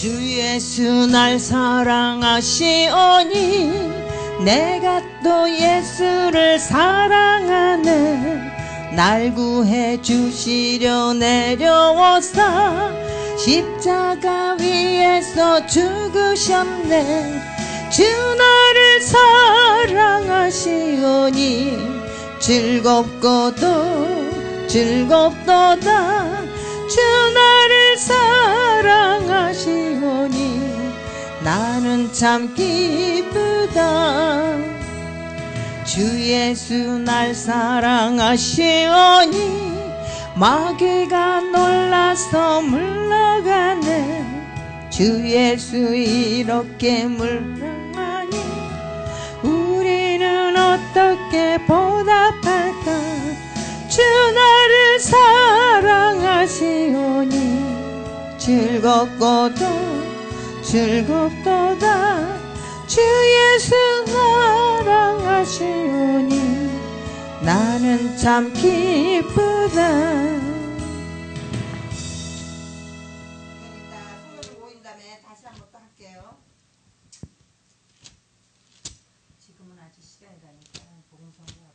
주 예수 날 사랑하시오니 내가 또 예수를 사랑하네. 날 구해 주시려 내려오사 십자가 위에서 죽으셨네. 주 나를 사랑하시오니 즐겁고도 즐겁도다. 주 나를 사랑하시오니 나는 참 기쁘다. 주 예수 날 사랑하시오니 마귀가 놀라서 물러가네. 주 예수 이렇게 물러가니 우리는 어떻게 보답할까. 주 나를 사랑하시오니 즐겁고도 즐겁도다. 주 예수 사랑하시오니 나는 참 기쁘다. 손을 모인 다음에 다시 한번 또 할게요. 지금은 아직 시간이 가니까 복음성가하고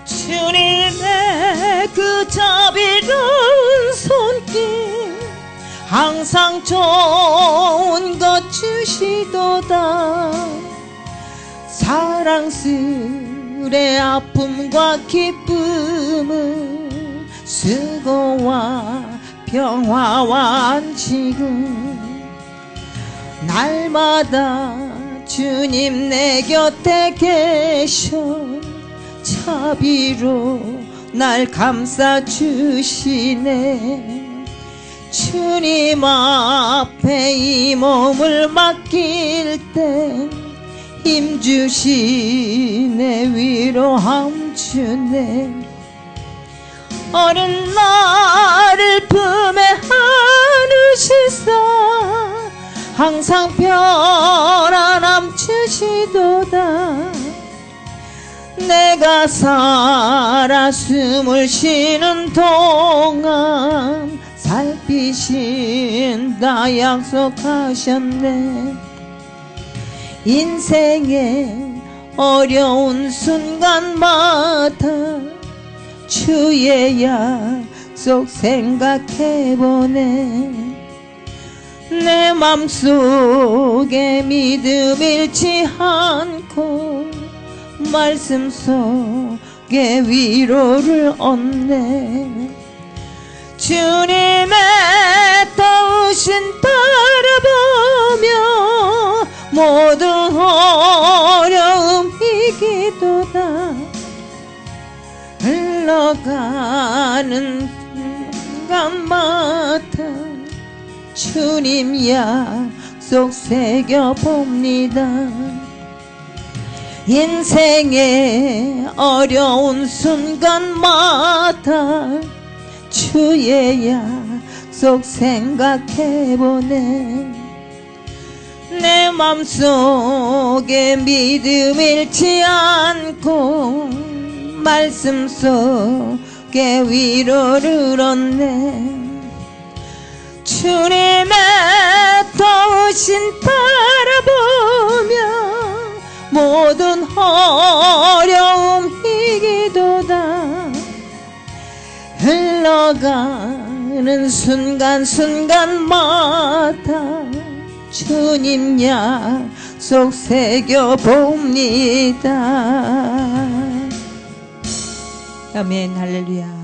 주님의 그 자비로운 손길 항상 좋은 것 주시도다. 사랑스레 아픔과 기쁨은 수고와 평화와 안식은 날마다 주님 내 곁에 계셔 자비로 날 감싸주시네. 주님 앞에 이 몸을 맡길 땐 힘주시네. 위로함 주네. 어린 나를 품에 안으시사 항상 편안함 주시도다. 내가 살아 숨을 쉬는 동안 살피신다 약속하셨네. 인생의 어려운 순간마다 주의 약속 생각해보네. 내 맘속에 믿음 잃지 않고 말씀 속에 위로를 얻네. 주님의 떠오신 바라보며 모든 어려움 이기도다. 흘러가는 순간마다 주님 약속 새겨봅니다. 인생의 어려운 순간마다 주의 약속 생각해보네. 내 맘속에 믿음 잃지 않고 말씀 속에 위로를 얻네. 주님의 떠오신 바라보며 모든 걸어가는 순간순간마다 주님 약속 새겨봅니다. 아멘. 할렐루야.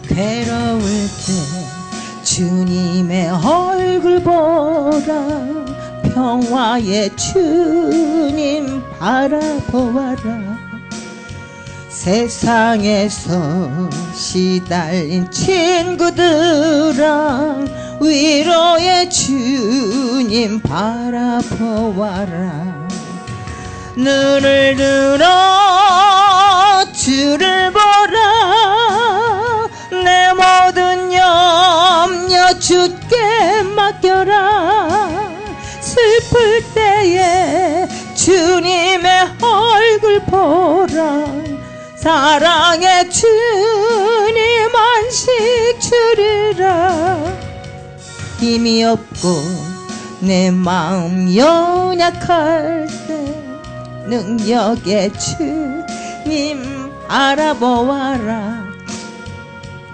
괴로울 때 주님의 얼굴 보라. 평화의 주님 바라보아라. 세상에서 시달린 친구들아, 위로의 주님 바라보아라. 눈을 들어 주를 보라. 내 모든 염려 주께 맡겨라. 슬플 때에 주님의 얼굴 보라. 사랑의 주님 안식 주리라. 힘이 없고 내 마음 연약할 때 능력의 주님 바라보아라.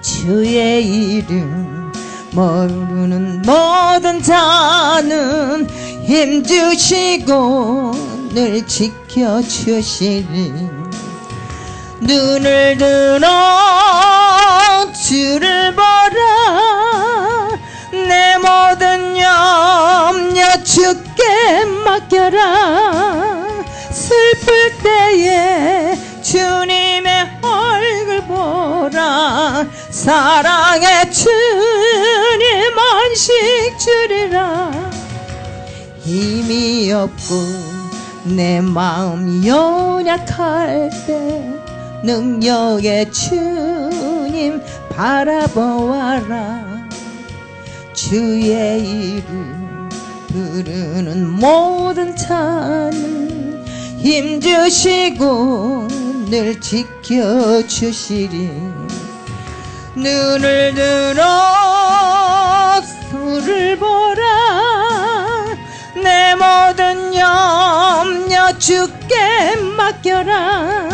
주의 이름 모르는 모든 자는 힘주시고 늘 지켜주시리. 눈을 들어 주를 보라. 내 모든 염려 주께 맡겨라. 슬플 때에 주님의 얼굴 보라. 사랑의 주님 안식 주리라. 힘이 없고 내 마음 연약할 때 능력의 주님 바라보아라. 주의 이름 부르는 모든 자는 힘주시고 늘 지켜주시리. 눈을 들어 주를 보라. 내 모든 염려 주께 맡겨라.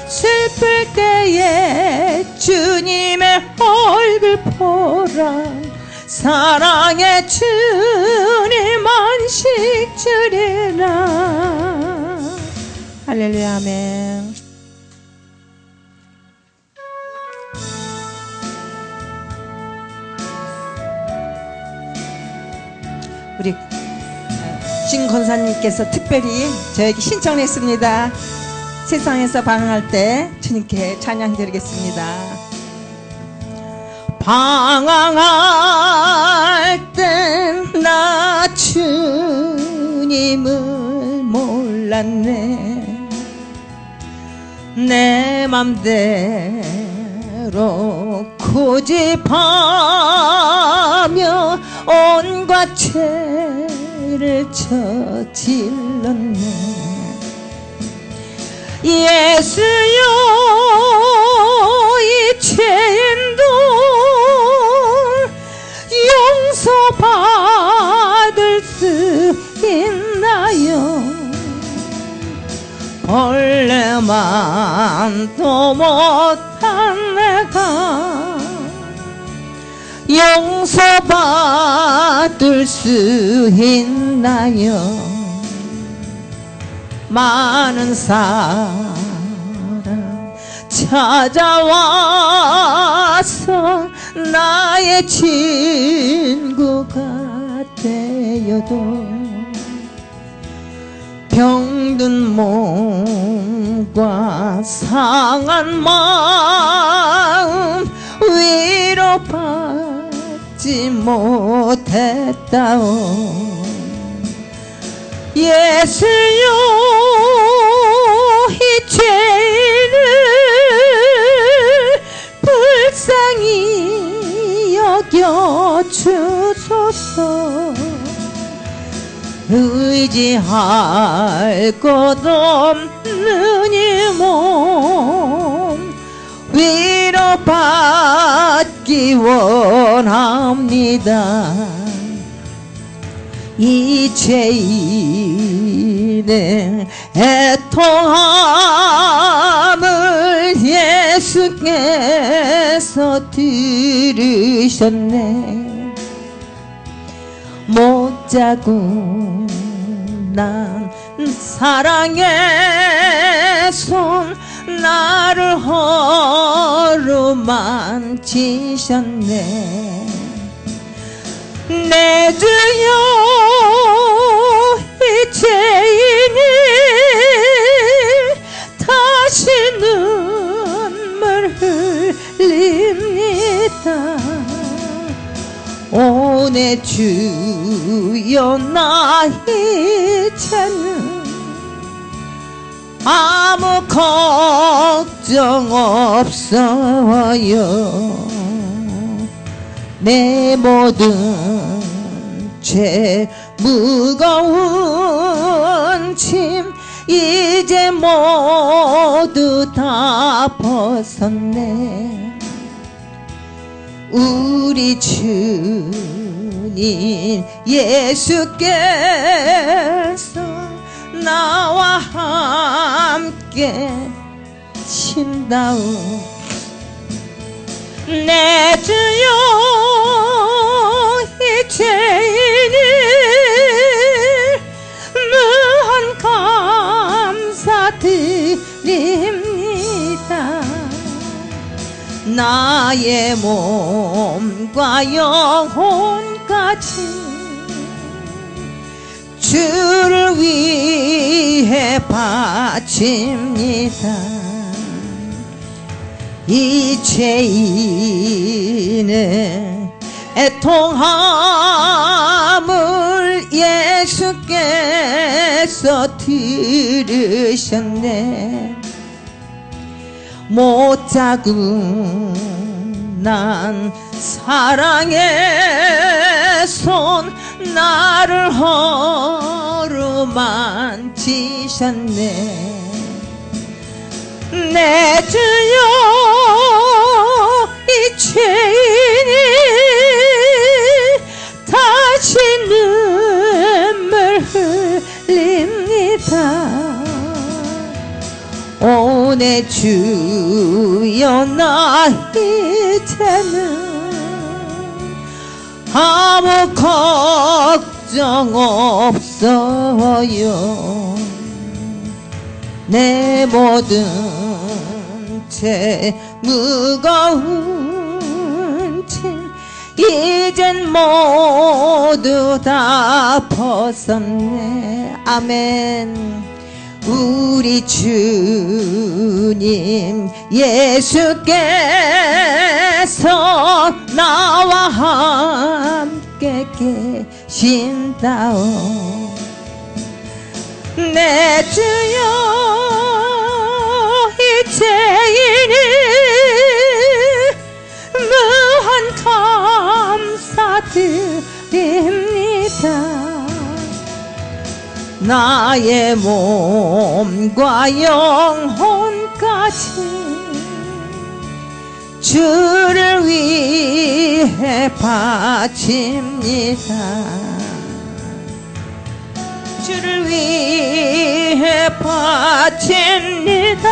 슬플 때에 주님의 얼굴 보라. 사랑의 주님 안식 주리라. 할렐루야. 아멘. 우리 진 권사님께서 특별히 저에게 신청했습니다. 세상에서 방황할 때 주님께 찬양 드리겠습니다. 방황할 땐 나 주님을 몰랐네. 내 맘대로 고집하며 온갖 죄를 저질렀네. 예수여 이 죄인도 용서받을 수 있나요? 벌레만도 못한 내가 용서받을 수 있나요? 많은 사람 찾아와서 나의 친구가 되어도 병든 몸과 상한 마음 위로받지 받지 못했다오. 예수여 이 죄인을 불쌍히 여겨 주소서. 의지할 것 없는 이 몸 위로받기 원합니다. 이 죄인의 애통함을 예수께서 들으셨네. 못 자고 난 사랑의 손 나를 어루만지셨네. 내 주여 이 죄인이 다시 눈물 흘립니다. 오 내 주여 나 이제는 아무 걱정 없어요. 내 모든 죄 무거운 짐 이제 모두 다 벗었네. 우리 주님 예수께서 나와 함께 친다오. 내 주여 이 죄인이 무한 감사드립니다. 나의 몸과 영혼까지 주를 위해 바칩니다. 이 죄인의 애통함을 예수께서 들으셨네. 못 자고 난 사랑의 손 나를 어루만지셨네. 내 주여 이 죄인이 다시 눈물 흘립니다. 오 내 주여 나 이제는 아무 걱정 없어요. 내 모든 죄 무거운 짐 이젠 모두 다 벗었네. 아멘. 우리 주님 예수께서 나와 함께 계신다오. 내 주여 이 죄인이 무한 감사드립니다. 나의 몸과 영혼까지 주를 위해 바칩니다. 주를 위해 바칩니다.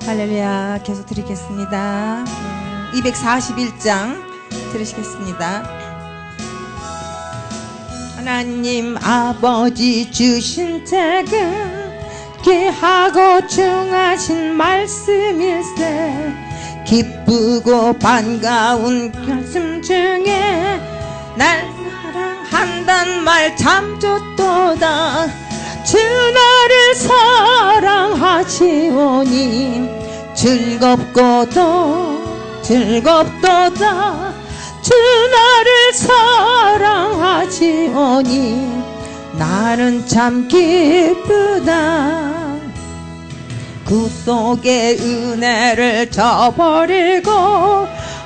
할렐루야. 계속 드리겠습니다. 241장 들으시겠습니다. 하나님 아버지 주신 책은 귀하고 중하신 말씀일세. 기쁘고 반가운 가슴 중에 날 사랑한단 말 참 좋도다. 주 나를 사랑하시오니 주 즐겁고도 즐겁도다 주 나를 사랑하시오니 나는 참 기쁘다 구속의 은혜를 저버리고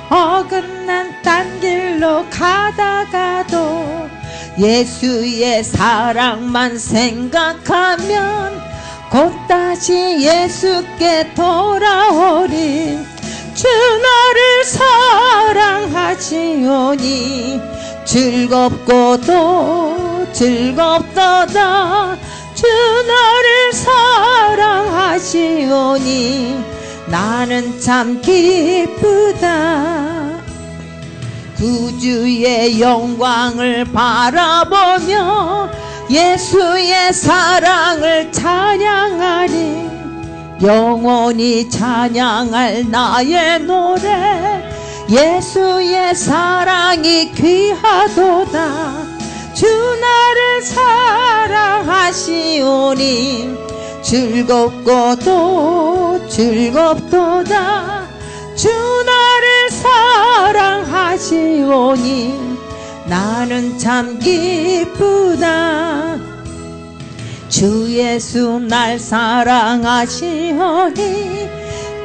어긋난 딴 길로 가다가도 예수의 사랑만 생각하면 곧 다시 예수께 돌아오리 주 나를 사랑하시오니 즐겁고도 즐겁도다 주 나를 사랑하시오니 나는 참 기쁘다 구주의 영광을 바라보며 예수의 사랑을 찬양하리 영원히 찬양할 나의 노래 예수의 사랑이 귀하도다 주 나를 사랑하시오니 즐겁고도 즐겁도다 주 나를 사랑하시오니 나는 참 기쁘다 주 예수 날 사랑하시오니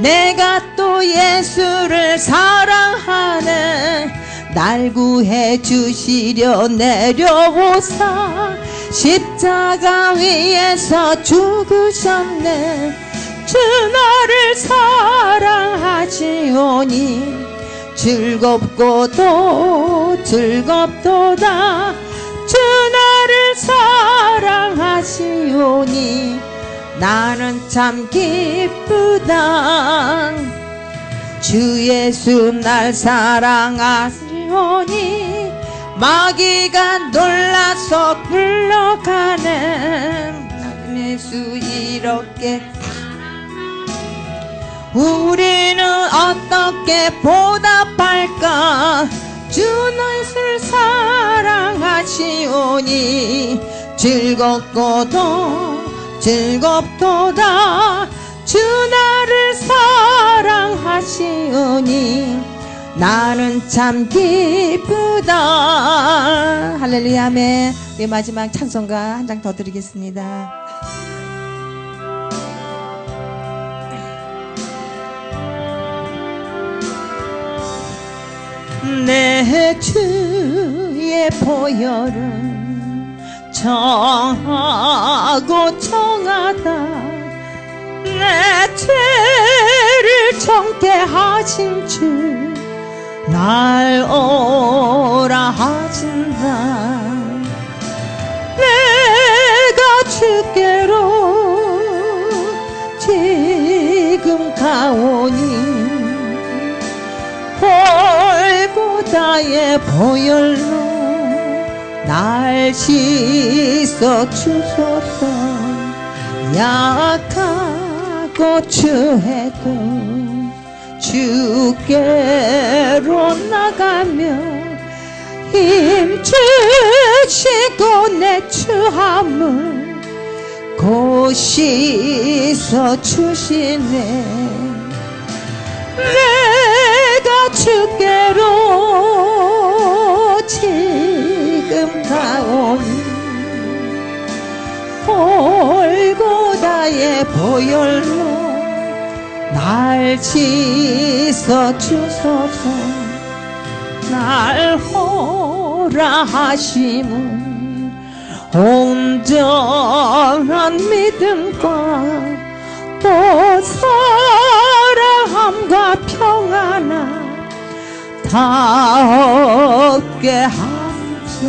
내가 또 예수를 사랑하네 날 구해 주시려 내려오사 십자가 위에서 죽으셨네 주 나를 사랑하시오니 즐겁고도 즐겁도다 주 나를 사랑하시오니 나는 참 기쁘다 주 예수 날 사랑하시오니 마귀가 놀라서 불러가네 예수 이렇게 우리는 어떻게 보답할까 주 나를 사랑하시오니 즐겁고도 즐겁도다 주 나를 사랑하시오니 나는 참 기쁘다 할렐루야 아멘 우리 마지막 찬송가 한 장 더 드리겠습니다 내 주의 보혈은 정하고 정하다 내 죄를 정케 하신 주 날 오라 하신다 내가 주께로 지금 가오니 골고다의 보혈로 날 씻어 주소서 약하고 추해도 주께로 나가며 힘주시고 내 추함을 곧 씻어 주시네 내가 주께로 지금 가오니 골고다의 보혈로 날 씻어 주소서 날 호라 하심은 온전한 믿음과 또 사랑함과 평안함 다 얻게 함세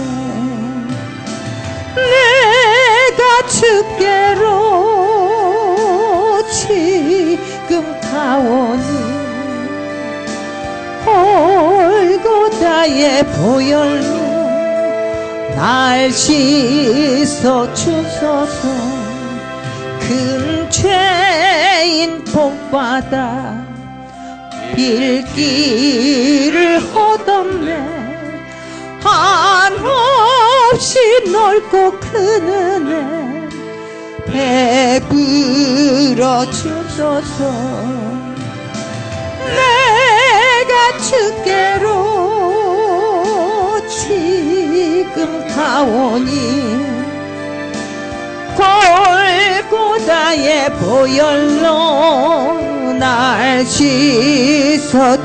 내가 주께로 지금 가오니 골고다의 보혈로 날 씻어 주소서 큰 죄인 복받아 빌기를 얻었네 한없이 넓고 큰 은혜 베풀어 주소서 주께로 지금 가오니 골고다의 보혈로 날 씻어주셔서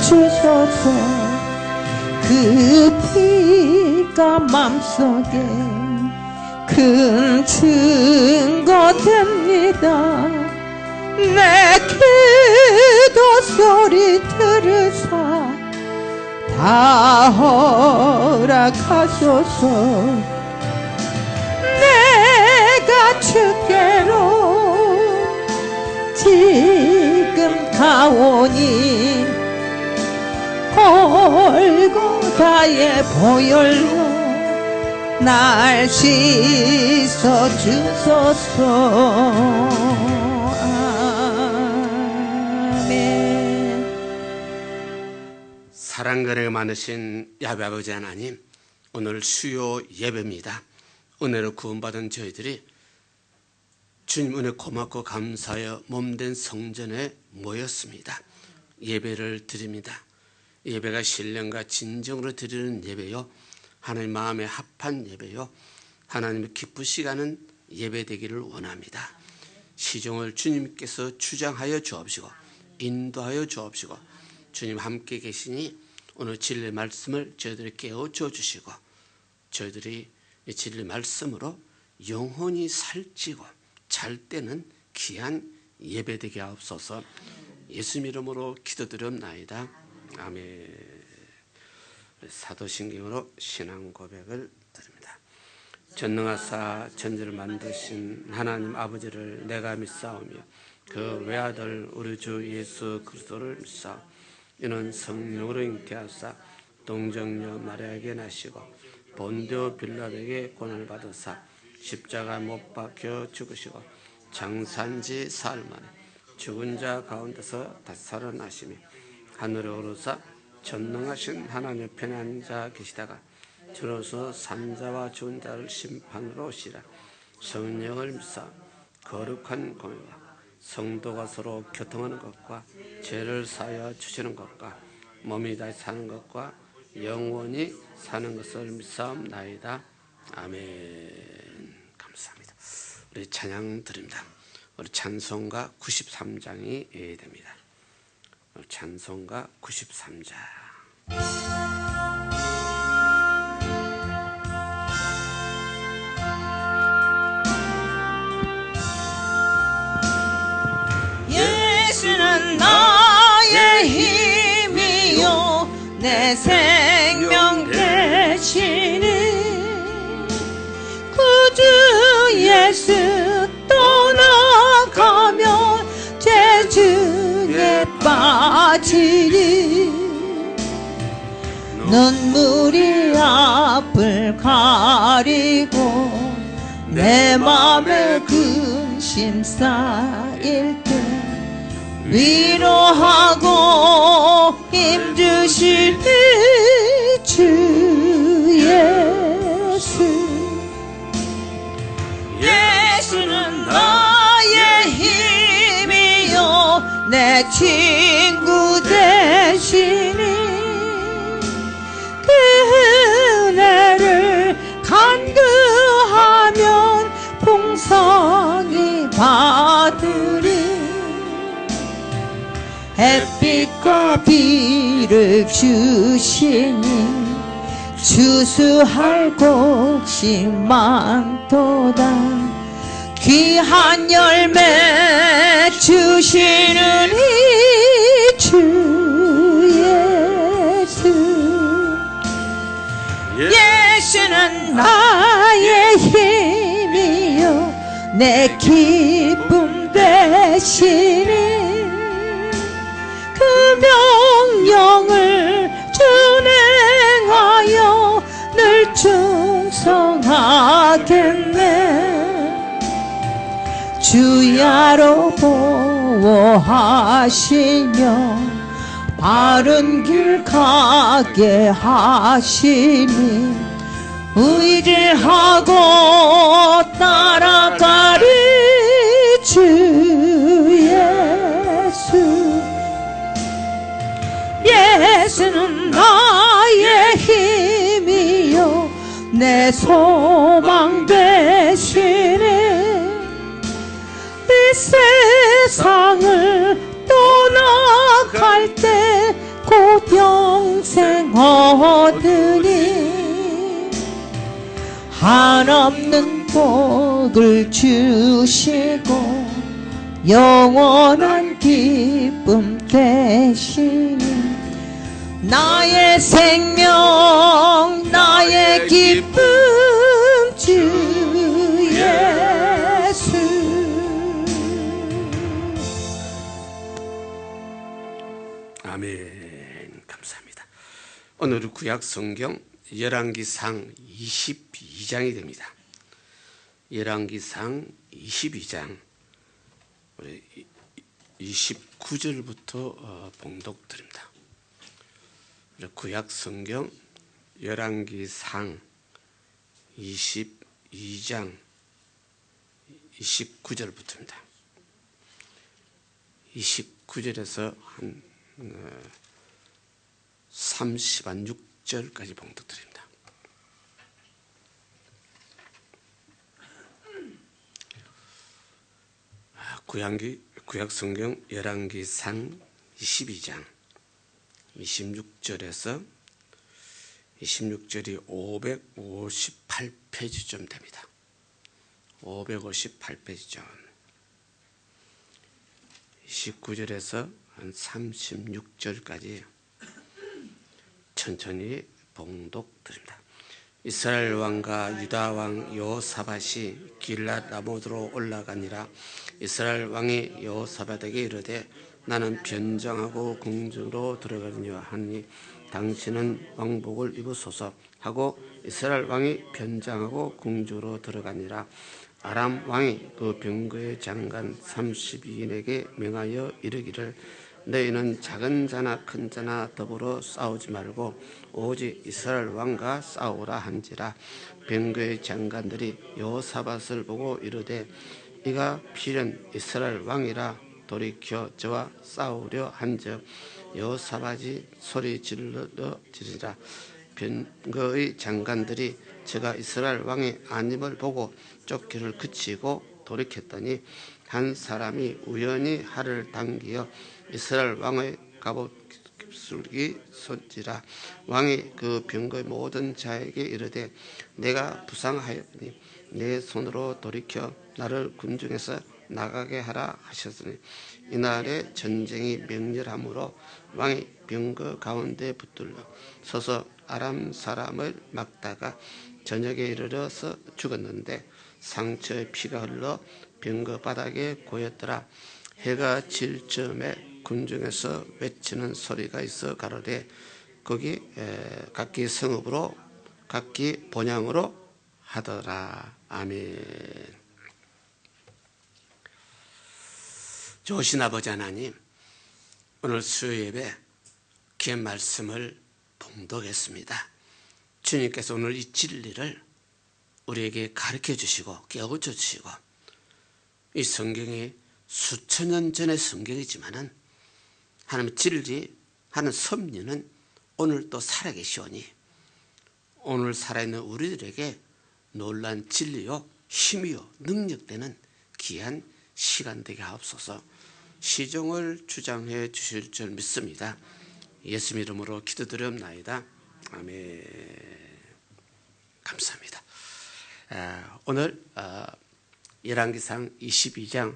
그 피가 맘속에 큰 증거 됩니다. 내 기도 소리 들으사 다 허락하소서. 내가 주께로 지금 가오니 골고다의 보혈로 날 씻어주소서. 사랑근혜가 많으신 야훼 아버지 하나님, 오늘 수요 예배입니다. 은혜로 구원받은 저희들이 주님 은혜 고맙고 감사하여 몸된 성전에 모였습니다. 예배를 드립니다. 예배가 신령과 진정으로 드리는 예배요, 하나님 마음에 합한 예배요, 하나님의 기쁘시게 하는 예배 되기를 원합니다. 시종을 주님께서 주장하여 주옵시고 인도하여 주옵시고, 주님 함께 계시니 오늘 진리의 말씀을 저희들이 깨워줘 주시고, 저희들이 이 진리의 말씀으로 영혼이 살찌고 잘 때는 귀한 예배 되게 하옵소서. 예수 이름으로 기도드렸나이다. 아멘. 사도신경으로 신앙 고백을 드립니다. 전능하사 천지를 만드신 하나님 아버지를 내가 믿사오며 그 외아들 우리 주 예수 그리스도를 믿사오. 이는 성령으로 잉태하사 동정녀 마리아에게 나시고 본디오 빌라도에게 고난을 받으사 십자가 못 박혀 죽으시고 장산지 사흘 만에 죽은 자 가운데서 다시 살아나시며 하늘에 오르사 전능하신 하나님 편에 앉아 계시다가 주로서 산자와 죽은 자를 심판으로 오시라. 성령을 믿사 거룩한 공회와 성도가 서로 교통하는 것과 죄를 사하여 주시는 것과 몸이 다시 사는 것과 영원히 사는 것을 믿사옵나이다. 아멘. 감사합니다. 우리 찬양 드립니다. 우리 찬송가 93장이 됩니다. 찬송가 93장. 예수는 나의 힘이요 내 생명 되시니 구주 예수 떠나가면 죄중에 빠지니 눈물이 앞을 가리고 내 맘에 근심 쌓일 때 위로하고 힘주시니 주 예수. 예수는 나의 힘이요 내 친구 되시니 그 은혜를 간구하면 풍성히 받으리. 햇빛과 비를 주시니 주수할 곳이 많도다. 귀한 열매 주시는 이 주 예수. 예수는 나의 힘이요 내 기쁨 되시니 그 명령을 준행하여 늘 충성하겠네. 주야로 보호하시며 바른 길 가게 하시니 의지하고 따라가리 주 예수. 예수는 세상을 떠나갈 때 곧 영생 얻으니 한없는 복을 주시고 영원한 기쁨 되시니 나의 생명 나의 기쁨 주 예수. 아멘. 감사합니다. 오늘 구약 성경 열왕기상 22장이 됩니다. 열왕기상 22장 우리 29절부터 봉독 드립니다. 구약 성경 열왕기상 22장 29절부터입니다. 29절에서 한 36절까지 봉독 드립니다. 구약 성경 열왕기상 22장 26절에서 26절이 558페이지쯤 됩니다. 558페이지쯤. 29절에서 한 36절까지 천천히 봉독 드립니다. 이스라엘 왕과 유다 왕 여호사밧이 길랏 라못으로 올라가니라. 이스라엘 왕이 여호사밧에게 이르되 나는 변장하고 궁중으로 들어가려니 하니 당신은 왕복을 입으소서 하고 이스라엘 왕이 변장하고 궁중으로 들어가니라. 아람 왕이 그 병거의 장관 32인에게 명하여 이르기를 너희는 작은 자나 큰 자나 더불어 싸우지 말고 오직 이스라엘 왕과 싸우라 한지라. 병거의 장관들이 여호사밧을 보고 이르되 이가 필연 이스라엘 왕이라 돌이켜 저와 싸우려 한즉 여호사밧이 소리 지르지라. 병거의 장관들이 저가 이스라엘 왕의 안임을 보고 쫓기를 그치고 돌이켰더니 한 사람이 우연히 활을 당기어 이스라엘 왕의 갑옷깃이 솟지라. 왕이 그 병거의 모든 자에게 이르되 내가 부상하였으니 내 손으로 돌이켜 나를 군중에서 나가게 하라 하셨으니 이날에 전쟁이 맹렬하므로 왕이 병거 가운데 붙들러 서서 아람 사람을 막다가 저녁에 이르러서 죽었는데 상처에 피가 흘러 병거 바닥에 고였더라. 해가 질 즈음에 군중에서 외치는 소리가 있어 가로되 거기 각기 성읍으로 각기 본향으로 하더라. 아멘. 좋으신 아버지 하나님, 오늘 수요 예배 귀한 말씀을 봉독했습니다. 주님께서 오늘 이 진리를 우리에게 가르쳐 주시고 깨우쳐 주시고, 이 성경이 수천 년 전의 성경이지만은 하나님의 진리 하는 섭리는 오늘도 살아계시오니 오늘 살아있는 우리들에게 놀란 진리요 힘이요 능력되는 귀한 시간 되게 하옵소서. 시종을 주장해 주실 줄 믿습니다. 예수 이름으로 기도드렸나이다. 아멘. 감사합니다. 오늘 열왕기상 22장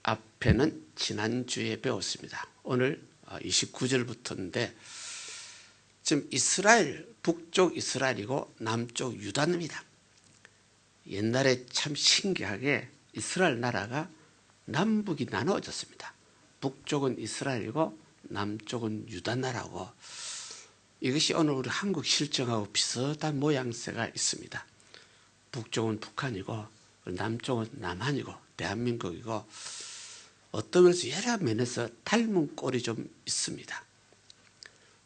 앞에는 지난주에 배웠습니다. 오늘 29절부터인데 지금 이스라엘, 북쪽 이스라엘이고 남쪽 유다입니다. 옛날에 참 신기하게 이스라엘 나라가 남북이 나누어졌습니다. 북쪽은 이스라엘이고 남쪽은 유다 나라고, 이것이 오늘 우리 한국 실정하고 비슷한 모양새가 있습니다. 북쪽은 북한이고 남쪽은 남한이고 대한민국이고 어떤 면에서 여러 면에서 닮은 꼴이 좀 있습니다.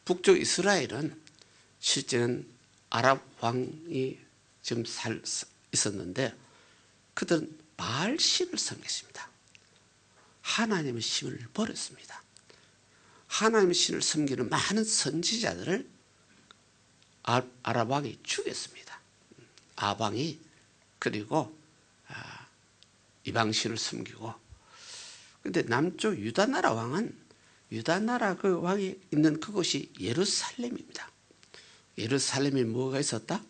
북쪽 이스라엘은 실제는 아랍 왕이 지금 있었는데 그들은 바알 신을 섬겼습니다. 하나님의 신을 버렸습니다. 하나님의 신을 섬기는 많은 선지자들을 아랍 왕이 죽였습니다. 아방이. 그리고 이방 신을 섬기고 근데 남쪽 유다 나라 왕은 유다 나라 그 왕이 있는 그곳이 예루살렘입니다. 예루살렘에 뭐가 있었다?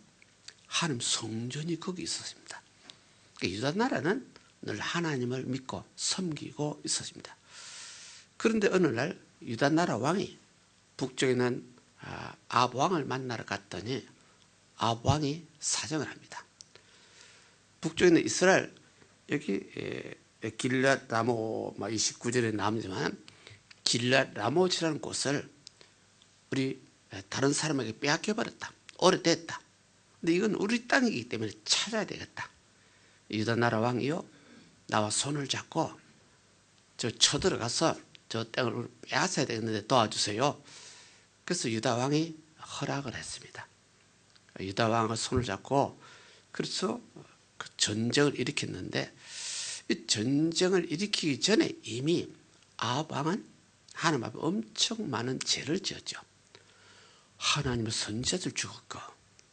하나님 성전이 거기 있었습니다. 그러니까 유다 나라는 늘 하나님을 믿고 섬기고 있었습니다. 그런데 어느 날 유다 나라 왕이 북쪽에 있는 아합 왕을 만나러 갔더니 아합 왕이 사정을 합니다. 북쪽에 있는 이스라엘, 여기 길랏 라모 29절에 나오지만 길랏 라모치라는 곳을 우리 다른 사람에게 빼앗겨 버렸다. 오래됐다. 근데 이건 우리 땅이기 때문에 찾아야 되겠다. 유다 나라 왕이요, 나와 손을 잡고 저 쳐들어가서 저 땅을 빼앗아야 되겠는데 도와주세요. 그래서 유다 왕이 허락을 했습니다. 유다 왕과 손을 잡고 그래서 그 전쟁을 일으켰는데, 이 전쟁을 일으키기 전에 이미 아합 왕은 하나님 앞에 엄청 많은 죄를 지었죠. 하나님의 선지자들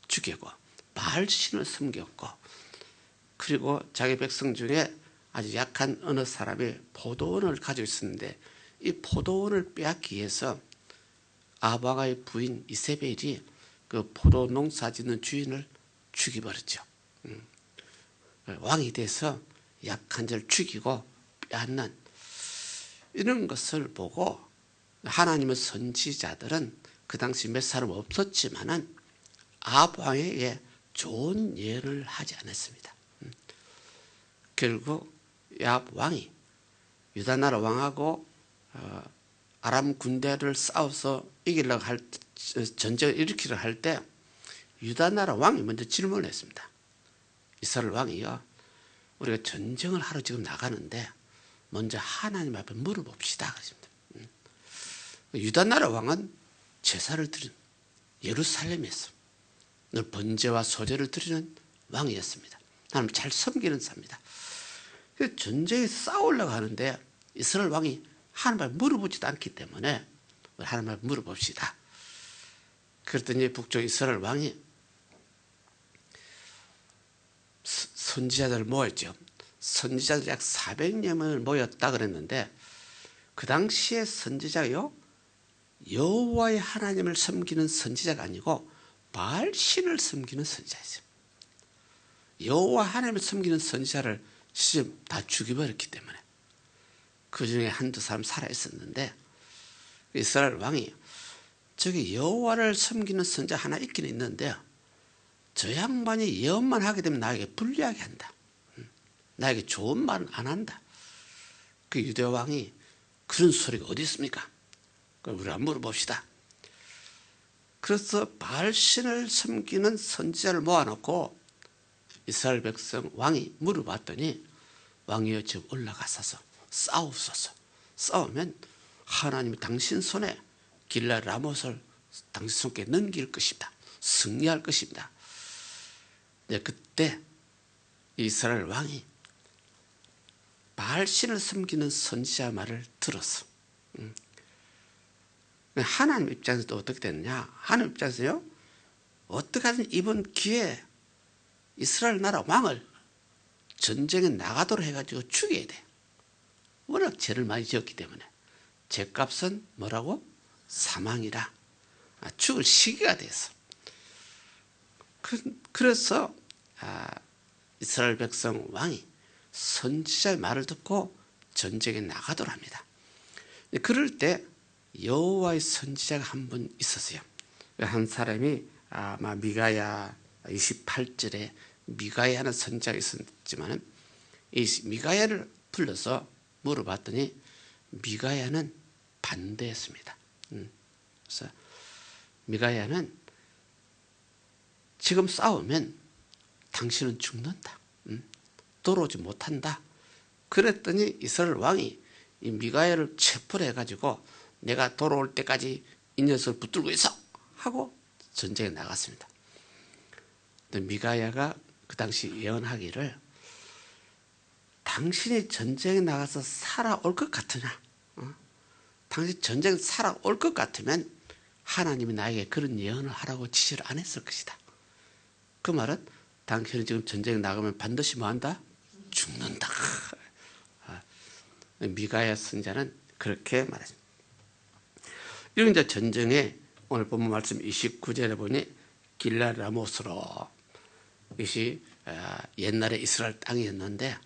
죽이고 바알신을 섬겼고, 그리고 자기 백성 중에 아주 약한 어느 사람이 포도원을 가지고 있었는데 이 포도원을 빼앗기 위해서 아합 왕의 부인 이세벨이 그 포도 농사 짓는 주인을 죽여버렸죠. 왕이 돼서 약한 자를 죽이고 빼앗는 이런 것을 보고 하나님의 선지자들은 그 당시 몇 사람 없었지만은 아합 왕에게 좋은 예를 하지 않았습니다. 결국 아합 왕이 유다 나라 왕하고 아람 군대를 싸워서 이기려고 전쟁을 일으키려 할 때 유다 나라 왕이 먼저 질문을 했습니다. 이스라엘 왕이요, 우리가 전쟁을 하러 지금 나가는데 먼저 하나님 앞에 물어봅시다. 그랬습니다. 유다 나라 왕은 제사를 드린 예루살렘에서 늘 번제와 소제를 드리는 왕이었습니다. 하나님 잘 섬기는 사입니다. 전쟁에 싸우려고 하는데 이스라엘 왕이 하나님 앞에 물어보지도 않기 때문에 하나님 앞에 물어봅시다. 그랬더니 북쪽 이스라엘 왕이 선지자들을 모였죠. 선지자들 약 400명을 모였다 그랬는데 그 당시에 선지자요, 여호와의 하나님을 섬기는 선지자가 아니고 바알신을 섬기는 선지자였어요. 여호와 하나님을 섬기는 선지자를 시험 다 죽여버렸기 때문에 그 중에 한두 사람 살아있었는데 이스라엘 왕이 저기 여호와를 섬기는 선지자 하나 있긴 있는데 저 양반이 예언만 하게 되면 나에게 불리하게 한다. 나에게 좋은 말은 안 한다. 그 유대 왕이 그런 소리가 어디 있습니까? 그럼 우리 한번 물어봅시다. 그래서 바알신을 섬기는 선지자를 모아놓고 이스라엘 백성 왕이 물어봤더니 왕이여 지금 올라가셔서 싸우소서. 싸우면 하나님이 당신 손에 길랏 라못을 당신 손께 넘길 것입니다. 승리할 것입니다. 네, 그때 이스라엘 왕이 바알신을 섬기는 선지자 말을 들었어. 하나님 입장에서 또 어떻게 됐느냐? 하나님 입장에서요, 어떻게 하든 이번 기회에 이스라엘 나라 왕을 전쟁에 나가도록 해가지고 죽여야 돼. 워낙 죄를 많이 지었기 때문에. 죄값은 뭐라고? 사망이라. 죽을 시기가 됐어. 그래서 이스라엘 백성 왕이 선지자의 말을 듣고 전쟁에 나가도록 합니다. 그럴 때 여호와의 선지자가 한 분 있었어요. 한 사람이 아마 미가야 28절에 미가야는 선지자가 있었지만 이 미가야를 불러서 물어봤더니 미가야는 반대했습니다. 그래서 미가야는 지금 싸우면 당신은 죽는다. 돌아오지 못한다. 그랬더니 이스라엘 왕이 이 미가야를 체포를 해가지고 내가 돌아올 때까지 이 녀석을 붙들고 있어 하고 전쟁에 나갔습니다. 근데 미가야가 그 당시 예언하기를 당신이 전쟁에 나가서 살아올 것 같으냐? 당신 전쟁에 살아올 것 같으면 하나님이 나에게 그런 예언을 하라고 지시를 안 했을 것이다. 그 말은 당신이 지금 전쟁에 나가면 반드시 뭐한다? 죽는다. 미가야 선자는 그렇게 말했습니다. 이런 이제 전쟁에 오늘 본문 말씀 29절에 보니 길랄 라모스로, 이것이 옛날에 이스라엘 땅이었는데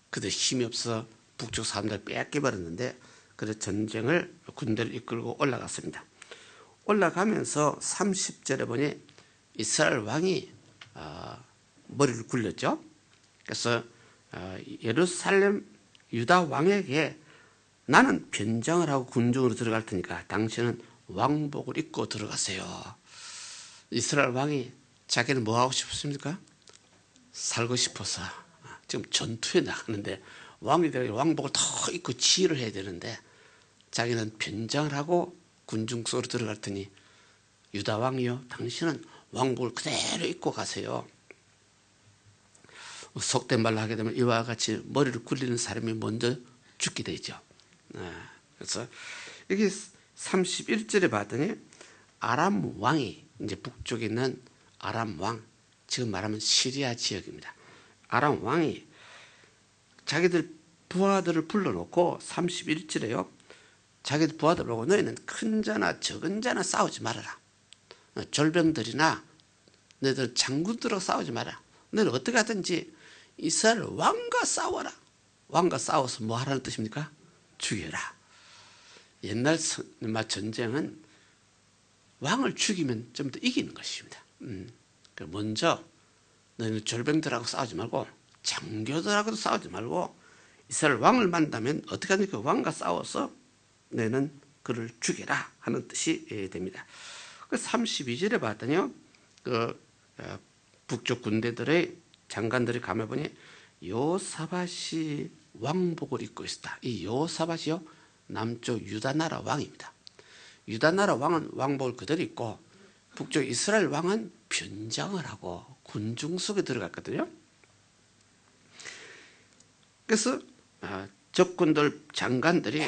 그들 힘이 없어 북쪽 사람들 뺏겨버렸는데, 그래서 전쟁을 군대를 이끌고 올라갔습니다. 올라가면서 30절에 보니 이스라엘 왕이 머리를 굴렸죠. 그래서 예루살렘 유다 왕에게 나는 변장을 하고 군중으로 들어갈 테니까 당신은 왕복을 입고 들어가세요. 이스라엘 왕이 자기는 뭐 하고 싶습니까? 살고 싶어서 지금 전투에 나가는데 왕이 되어 왕복을 더 입고 지휘를 해야 되는데 자기는 변장을 하고 군중 속으로 들어갈 테니 유다 왕이요, 당신은 왕복을 그대로 입고 가세요. 속된 말로 하게 되면 이와 같이 머리를 굴리는 사람이 먼저 죽게 되죠. 그래서 여기 31절에 봤더니 아람 왕이, 이제 북쪽에 있는 아람 왕, 지금 말하면 시리아 지역입니다. 아람 왕이 자기들 부하들을 불러놓고 31절에요. 자기들 부하들 보고 너희는 큰 자나 적은 자나 싸우지 말아라. 졸병들이나 너희들 장군들하고 싸우지 마라. 너희는 어떻게 하든지 이스라엘 왕과 싸워라. 왕과 싸워서 뭐 하라는 뜻입니까? 죽여라. 옛날 전쟁은 왕을 죽이면 좀 더 이기는 것입니다. 먼저 너희는 졸병들하고 싸우지 말고 장교들하고도 싸우지 말고 이스라엘 왕을 만나면 어떻게 하든지 그 왕과 싸워서 너희는 그를 죽여라 하는 뜻이 됩니다. 그 32절에 봤더니요, 북쪽 군대들의 장관들이 가면 보니 요사밧이 왕복을 입고 있었다. 이 요사밧이요, 남쪽 유다 나라 왕입니다. 유다 나라 왕은 왕복을 그대로 입고 북쪽 이스라엘 왕은 변장을 하고 군중 속에 들어갔거든요. 그래서 적군들 장관들이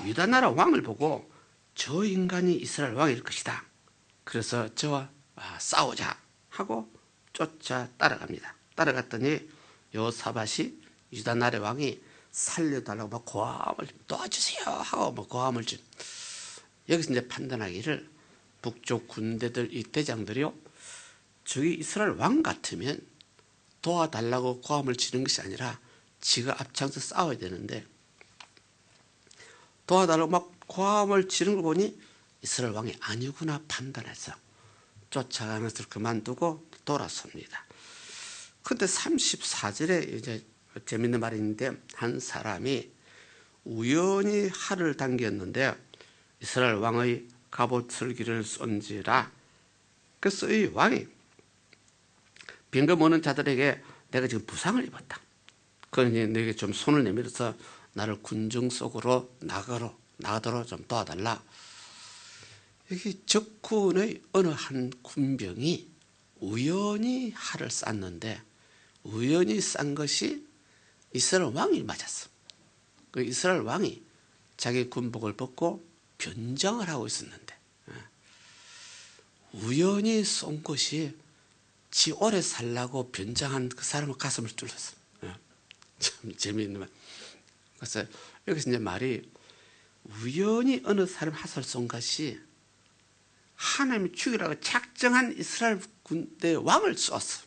유다 나라 왕을 보고 저 인간이 이스라엘 왕일 것이다. 그래서 저와 싸우자 하고 쫓아 따라갑니다. 따라갔더니 요사밧이 유다 나라 왕이 살려달라고 막 고함을 도와주세요 하고 뭐 고함을 좀, 여기서 이제 판단하기를 북쪽 군대들 이 대장들이요, 저기 이스라엘 왕 같으면 도와달라고 고함을 치는 것이 아니라 지가 앞장서 싸워야 되는데 도와달라고 막 고함을 치는 걸 보니 이스라엘 왕이 아니구나 판단해서 쫓아가는 것을 그만두고 돌아섭니다. 근데 34절에 이제 재밌는 말이 있는데, 한 사람이 우연히 활을 당겼는데 이스라엘 왕의 갑옷슬기를 쏜지라. 그래서 이 왕이 빈금 오는 자들에게 내가 지금 부상을 입었다. 그러니 너에게 좀 손을 내밀어서 나를 군중 속으로 나가도록 좀 도와달라. 여기 적군의 어느 한 군병이 우연히 활을 쐈는데 우연히 싼 것이 이스라엘 왕이 맞았어. 그 이스라엘 왕이 자기 군복을 벗고 변장을 하고 있었는데 우연히 쏜 것이 지 오래 살라고 변장한 그 사람의 가슴을 뚫렸어. 참 재미있는 말. 그래서 여기서 이제 말이 우연히 어느 사람 화살 쏜 것이 하나님이 죽이라고 작정한 이스라엘 군대 왕을 쏘았어.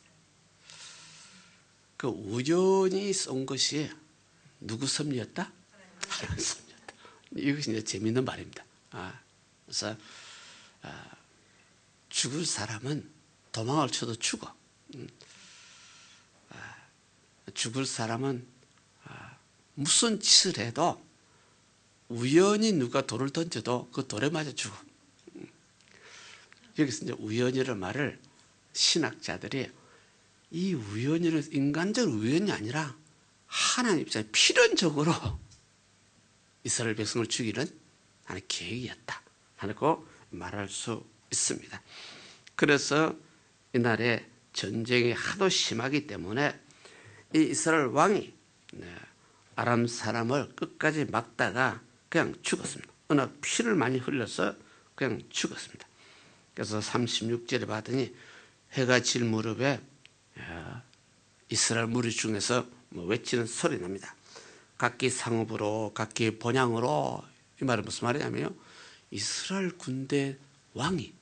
그 우연히 쏜 것이 누구 섭리였다? 하나님 섭리였다. 이것이 이제 재미있는 말입니다. 그래서 죽을 사람은 도망을 쳐도 죽어. 죽을 사람은 무슨 짓을 해도 우연히 누가 돌을 던져도 그 돌에 맞아 죽어. 여기서 이제 우연이라는 말을 신학자들이 이 우연이는 인간적 우연이 아니라 하나님 입장에 필연적으로 이스라엘 백성을 죽이는 하나의 계획이었다 하고 말할 수 있습니다. 그래서 이날에 전쟁이 하도 심하기 때문에 이 이스라엘 왕이 아람 사람을 끝까지 막다가 그냥 죽었습니다. 어느 피를 많이 흘려서 그냥 죽었습니다. 그래서 36절에 봤더니 해가 질 무렵에 이스라엘 무리 중에서 외치는 소리 납니다. 각기 상업으로 각기 본향으로, 이 말은 무슨 말이냐면요, 이스라엘 군대 왕이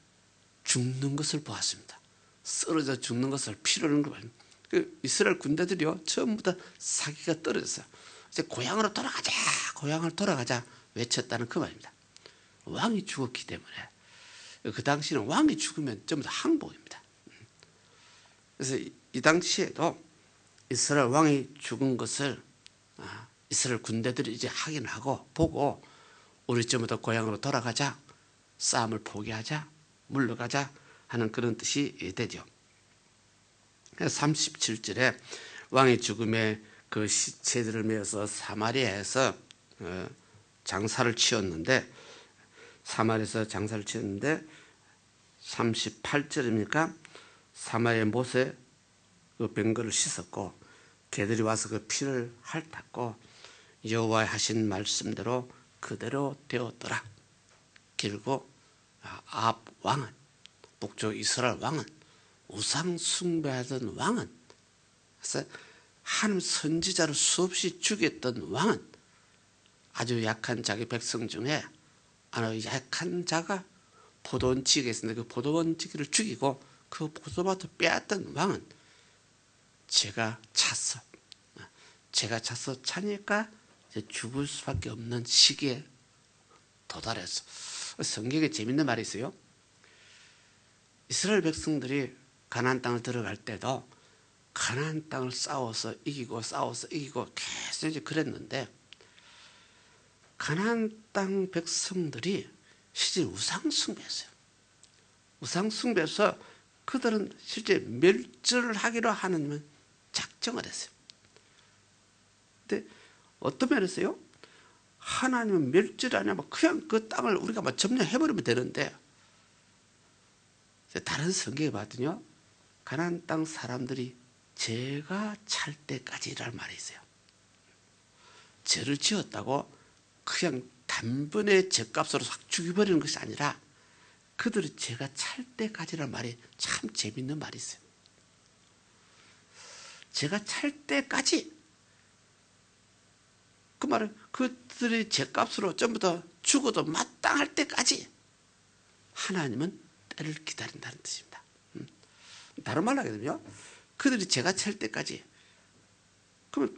죽는 것을 보았습니다. 쓰러져 죽는 것을 피를 흘리는 거예요. 그 이스라엘 군대들이요 전부 다 사기가 떨어졌어요. 이제 고향으로 돌아가자, 고향으로 돌아가자 외쳤다는 그 말입니다. 왕이 죽었기 때문에. 그 당시는 왕이 죽으면 전부 다 항복입니다. 그래서 이 당시에도 이스라엘 왕이 죽은 것을 이스라엘 군대들이 이제 확인을 하고 보고, 우리 전부 다 고향으로 돌아가자, 싸움을 포기하자, 물러가자 하는 그런 뜻이 되죠. 37절에 왕의 죽음에 그 시체들을 메어서 사마리아에서 장사를 치었는데, 사마리아에서 장사를 치었는데 38절입니까? 사마리아 못에 그 병거를 씻었고 개들이 와서 그 피를 핥았고 여호와의 하신 말씀대로 그대로 되었더라. 그리고 아합 왕은, 북쪽 이스라엘 왕은, 우상 숭배하던 왕은, 그래서 하나님 선지자를 수없이 죽였던 왕은 아주 약한 자기 백성 중에 아주 약한 자가 포도원 지기에 있었는데 그 포도원 지기를 죽이고 그 포도밭을 빼앗던 왕은 제가 차서 차니까 이제 죽을 수밖에 없는 시기에 도달했어. 성경에 재밌는 말이 있어요. 이스라엘 백성들이 가나안 땅을 들어갈 때도 가나안 땅을 싸워서 이기고 계속 이제 그랬는데, 가나안 땅 백성들이 실제 우상 숭배했어요. 우상 숭배해서 그들은 실제 멸절을 하기로 하는 작정을 했어요. 근데 어떤 면에서요, 하나님은 멸절하냐, 그냥 그 땅을 우리가 점령해버리면 되는데, 다른 성경에 봤더니요, 가나안 땅 사람들이 죄가 찰 때까지라는 말이 있어요. 죄를 지었다고 그냥 단번에 죄값으로 싹 죽여버리는 것이 아니라 그들이 죄가 찰 때까지라는 말이 참 재밌는 말이 있어요. 죄가 찰 때까지, 그 말은 그들이 죄값으로 전부 다 죽어도 마땅할 때까지 하나님은 때를 기다린다는 뜻입니다. 다른 말로 하게 되면 그들이 죄가 찰 때까지, 그러면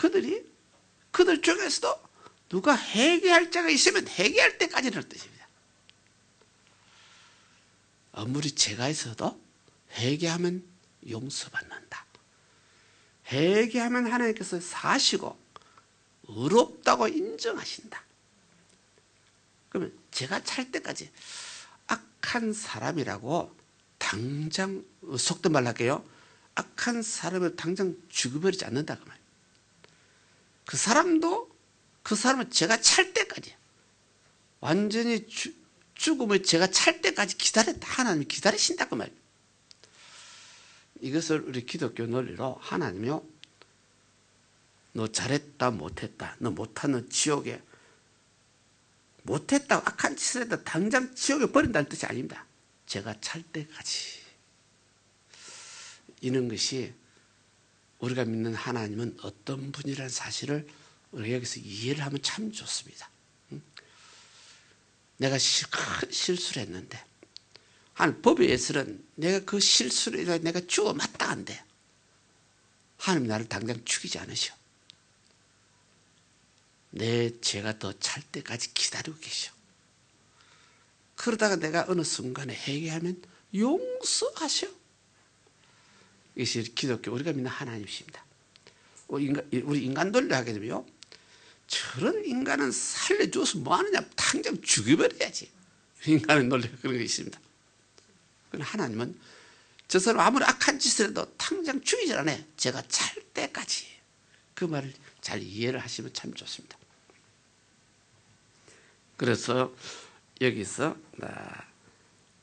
그들 중에서도 누가 회개할 자가 있으면 회개할 때까지라는 뜻입니다. 아무리 죄가 있어도 회개하면 용서받는다. 회개하면 하나님께서 사시고 의롭다고 인정하신다. 그러면 죄가 찰 때까지 악한 사람이라고 당장, 속된 말로 할게요, 악한 사람을 당장 죽여버리지 않는다 그 말이에요. 그 사람은 죄가 찰 때까지, 완전히 죽음의 죄가 찰 때까지 기다렸다. 하나님이 기다리신다 그 말이에요. 이것을 우리 기독교 논리로 하나님이요, 너 잘했다 못했다, 너 못하는 지옥에, 못했다 악한 짓을 했다 당장 지옥에 버린다는 뜻이 아닙니다. 죄가 찰 때까지. 이런 것이 우리가 믿는 하나님은 어떤 분이라는 사실을 우리가 여기서 이해를 하면 참 좋습니다. 내가 큰 실수를 했는데, 하나님 법의 예술은 내가 그 실수로 인해 내가 죽어 마땅한데 하나님 나를 당장 죽이지 않으셔. 내 죄가 더 찰 때까지 기다리고 계셔. 그러다가 내가 어느 순간에 회개하면 용서하셔. 이것이 기독교, 우리가 믿는 하나님이십니다. 우리 인간 논리를 하게 되면요, 저런 인간은 살려줘서 뭐하느냐, 당장 죽여버려야지. 인간의 논리가 그런 게 있습니다. 그러나 하나님은 저 사람 아무리 악한 짓을 해도 당장 죽이지 않아요. 제가 찰 때까지. 그 말을 잘 이해를 하시면 참 좋습니다. 그래서 여기서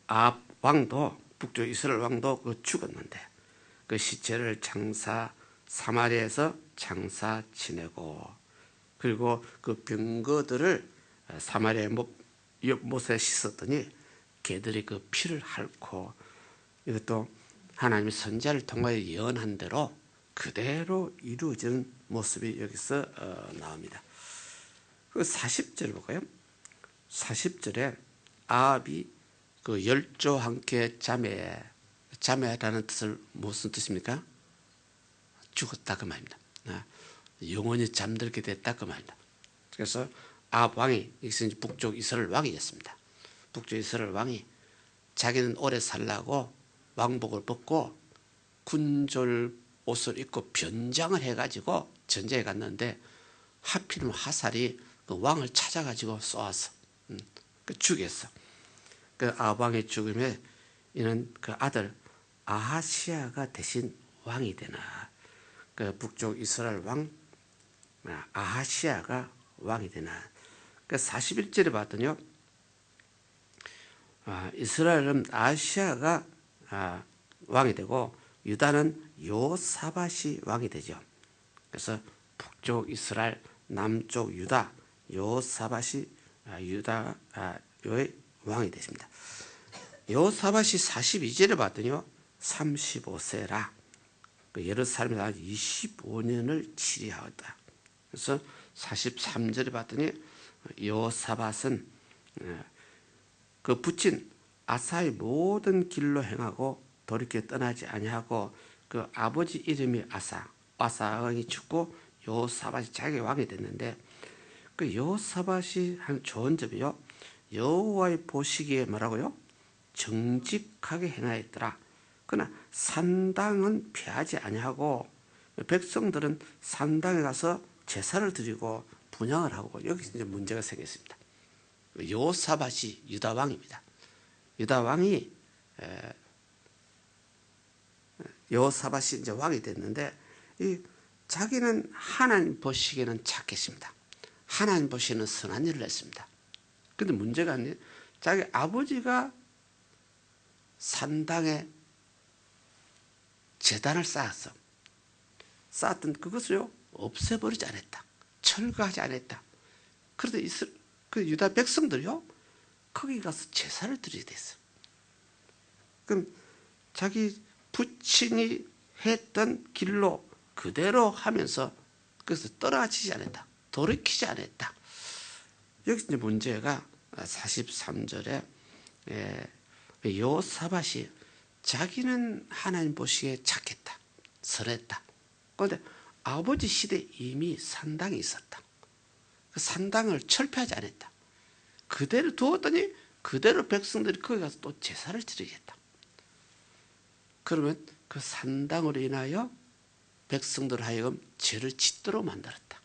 아합 왕도, 북쪽 이스라엘 왕도 죽었는데 그 시체를 사마리아에서 장사 지내고, 그리고 그 병거들을 사마리아 못에 씻었더니 개들이 그 피를 핥고, 이것도 하나님의 선지자를 통하여 예언한 대로 그대로 이루어지는 모습이 여기서 나옵니다. 그 40절 볼까요? 40절에 아합이 그 열조 함께 자매라는 뜻을 무슨 뜻입니까? 죽었다 그 말입니다. 영원히 잠들게 됐다 그 말입니다. 그래서 아합 왕이 여기서 북쪽 이스라엘 왕이었습니다. 북쪽 이스라엘 왕이 자기는 오래 살라고 왕복을 벗고 군졸 옷을 입고 변장을 해가지고 전쟁에 갔는데 하필이면 하살이 그 왕을 찾아가지고 쏘았어. 죽였어. 그 아합 왕의 죽음에 이는 그 아들 아하시아가 대신 왕이 되나. 그 북쪽 이스라엘 왕 아하시아가 왕이 되나. 그 41절에 봤더니요. 이스라엘은 아하시아가 왕이 되고 유다는 요사밧이 왕이 되죠. 그래서 북쪽 이스라엘, 남쪽 유다, 요사밧이 요의 왕이 되십니다. 요사밧이 42절에 봤더니요. 35세라. 예루살렘에 25년을 치리하였다. 그래서 43절에 봤더니 요사밧은 그 붙인 아사의 모든 길로 행하고 돌이켜 떠나지 아니하고 그 아버지 이름이 아사왕이 죽고 요사밧이 자기 왕이 됐는데 그 요사밧이 한 좋은 점이요. 여호와의 보시기에 뭐라고요? 정직하게 행하였더라. 그러나 산당은 피하지 아니하고 백성들은 산당에 가서 제사를 드리고 분향을 하고 여기서 이제 문제가 생겼습니다. 요사밧이 유다 왕입니다. 유다 왕이 요사밧이 이제 왕이 됐는데 자기는 하나님 보시기에는 착했습니다. 하나님 보시기에는 선한 일을 했습니다. 그런데 문제가 아니에요. 자기 아버지가 산당에 제단을 쌓았던 그것을요 없애버리지 않았다. 철거하지 않았다. 그런데 그 유다 백성들이요 거기 가서 제사를 드리게 됐어. 그럼 자기 부친이 했던 길로 그대로 하면서 그래서 떨어지지 않았다. 돌이키지 않았다. 여기 이제 문제가 43절에 요사밧이 자기는 하나님 보시기에 착했다. 설했다. 그런데 아버지 시대에 이미 산당이 있었다. 그 산당을 철폐하지 않았다. 그대로 두었더니 그대로 백성들이 거기 가서 또 제사를 드리겠다. 그러면 그 산당으로 인하여 백성들 하여금 죄를 짓도록 만들었다.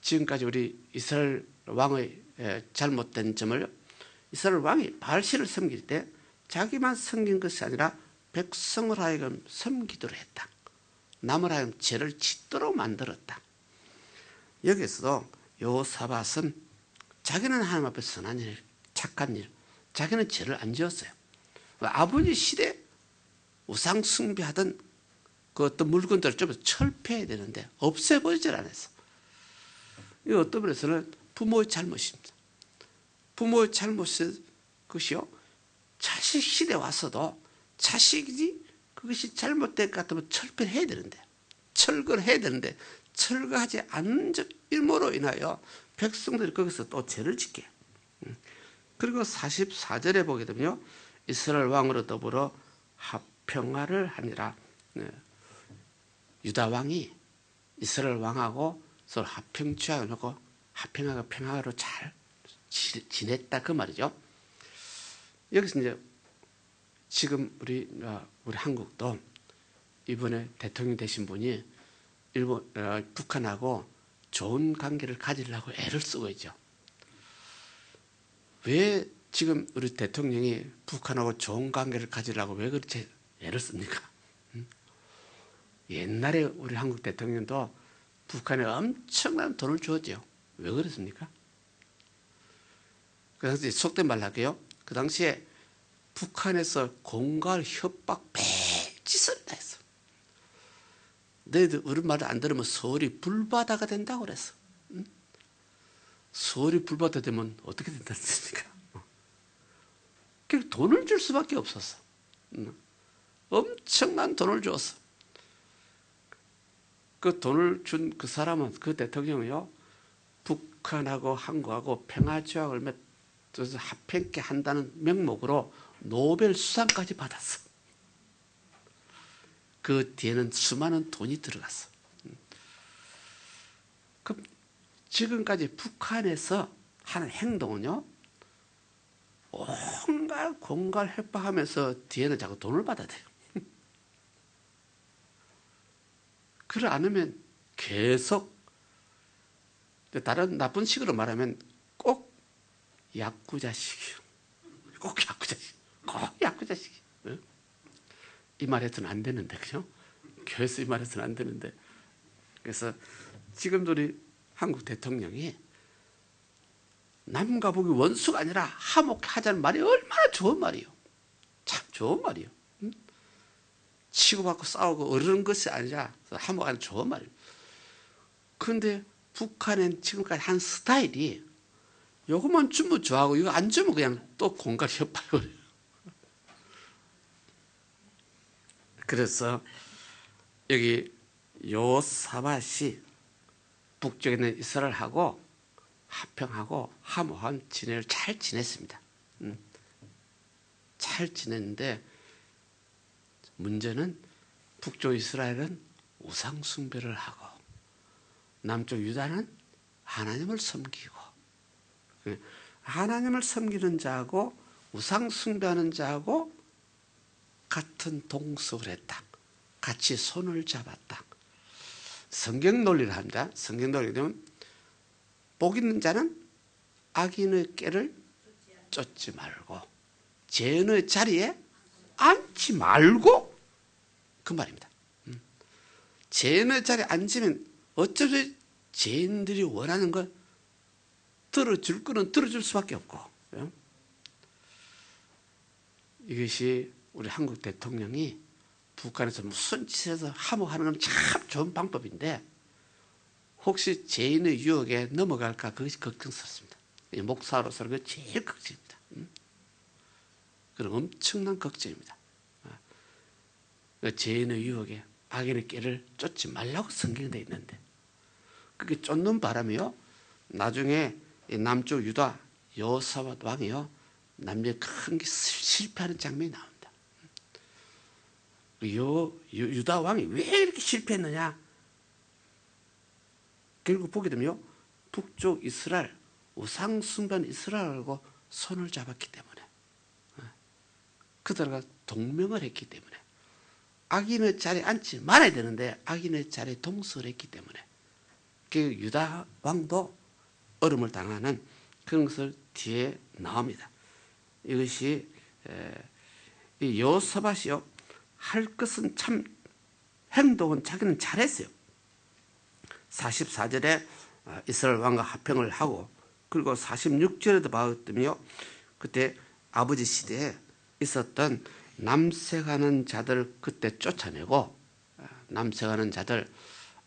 지금까지 우리 이스라엘 왕의 잘못된 점을 이스라엘 왕이 바알신을 섬길 때 자기만 섬긴 것이 아니라 백성을 하여금 섬기도록 했다. 남을 하여금 죄를 짓도록 만들었다. 여기서도 요사밧은 자기는 하나님 앞에 선한 일, 착한 일, 자기는 죄를 안 지었어요. 아버지 시대 우상 숭배하던 그 어떤 물건들을 좀 철폐해야 되는데 없애버리질 않았어. 이 어떤 면에서는 부모의 잘못입니다. 부모의 잘못이 그것이요. 자식 시대 와서도 자식이 그것이 잘못된 것 같으면 철폐를 해야 되는데 철거를 해야 되는데 철거하지 않는 일모로 인하여 백성들이 거기서 또 죄를 짓게. 그리고 44절에 보게 되면요. 이스라엘 왕으로 더불어 합평화를 하니라. 유다 왕이 이스라엘 왕하고 서로 합평 취하고 놓고 합평하고 평화로 잘 지냈다 그 말이죠. 여기서 이제 지금 우리 한국도 이번에 대통령 되신 분이 북한하고 좋은 관계를 가지려고 애를 쓰고 있죠. 왜 지금 우리 대통령이 북한하고 좋은 관계를 가지려고 왜 그렇게 애를 씁니까? 옛날에 우리 한국 대통령도 북한에 엄청난 돈을 주었죠. 왜 그랬습니까? 그 당시 속된 말로 할게요. 그 당시에 북한에서 공갈 협박 배짓을 다 했어. 너희들 어른 말을 안 들으면 서울이 불바다가 된다고 그랬어. 응? 서울이 불바다 되면 어떻게 된다는 뜻입니까? 돈을 줄 수밖에 없었어. 엄청난 돈을 주었어. 그 돈을 준 그 사람은, 그 대통령이요, 북한하고 한국하고 평화조약을 맺어서 합행케 한다는 명목으로 노벨 수상까지 받았어. 그 뒤에는 수많은 돈이 들어갔어. 그럼 지금까지 북한에서 하는 행동은요, 온갖 공갈 협박하면서 뒤에는 자꾸 돈을 받아야 돼요. 그러지 않으면 계속, 다른 나쁜 식으로 말하면 꼭 야쿠자식이요. 꼭 야쿠자식. 꼭 야쿠자식. 이 말 해서는 안 되는데, 그죠? 교회에서 이 말 해서는 안 되는데. 그래서 지금도 우리 한국 대통령이 남과 북이 원수가 아니라 화목하자는 말이 얼마나 좋은 말이요. 참 좋은 말이요. 치고받고 싸우고 어려운 것이 아니라 화목하는 좋은 말이에요. 그런데 북한은 지금까지 한 스타일이 요것만 주면 좋아하고 이거 안 주면 그냥 또 공갈 협박을 해요. 그래서 여기 요사밭이 북쪽에 있는 이스라엘하고 합평하고 화목한 지내를 잘 지냈습니다. 잘 지냈는데 문제는 북쪽 이스라엘은 우상 숭배를 하고 남쪽 유다는 하나님을 섬기고, 하나님을 섬기는 자하고 우상 숭배하는 자하고 같은 동석을 했다. 같이 손을 잡았다. 성경 논리를 합니다. 성경 논리를 되면 복 있는 자는 악인의 꾀를 쫓지 말고 죄인의 자리에 앉지 말고, 그 말입니다. 죄인의 자리에 앉으면 어차피 죄인들이 원하는 걸 들어줄 거는 들어줄 수밖에 없고, 이것이 우리 한국 대통령이 북한에서 무슨 짓에서 화목하는 건 참 좋은 방법인데 혹시 죄인의 유혹에 넘어갈까 그것이 걱정스럽습니다. 목사로서는 그게 제일 걱정입니다. 그런 엄청난 걱정입니다. 죄인의 유혹에 악인의 꾀를 쫓지 말라고 성경에 되어 있는데 그게 쫓는 바람이요, 나중에 남쪽 유다 여호사밧 왕이요 남녀 큰 게 실패하는 장면이 나옵니다. 유다 왕이 왜 이렇게 실패했느냐? 결국 보게 되면요, 북쪽 이스라엘, 우상 숭배한 이스라엘하고 손을 잡았기 때문에, 그들과 동맹을 했기 때문에, 악인의 자리에 앉지 말아야 되는데 악인의 자리에 동석을 했기 때문에 그 유다 왕도 어려움을 당하는 그런 것을 뒤에 나옵니다. 이것이 이 여호사밧이요, 할 것은 참, 행동은 자기는 잘했어요. 44절에 이스라엘 왕과 합평을 하고, 그리고 46절에도 봤더니요, 그때 아버지 시대에 있었던 남색하는 자들 그때 쫓아내고, 남색하는 자들,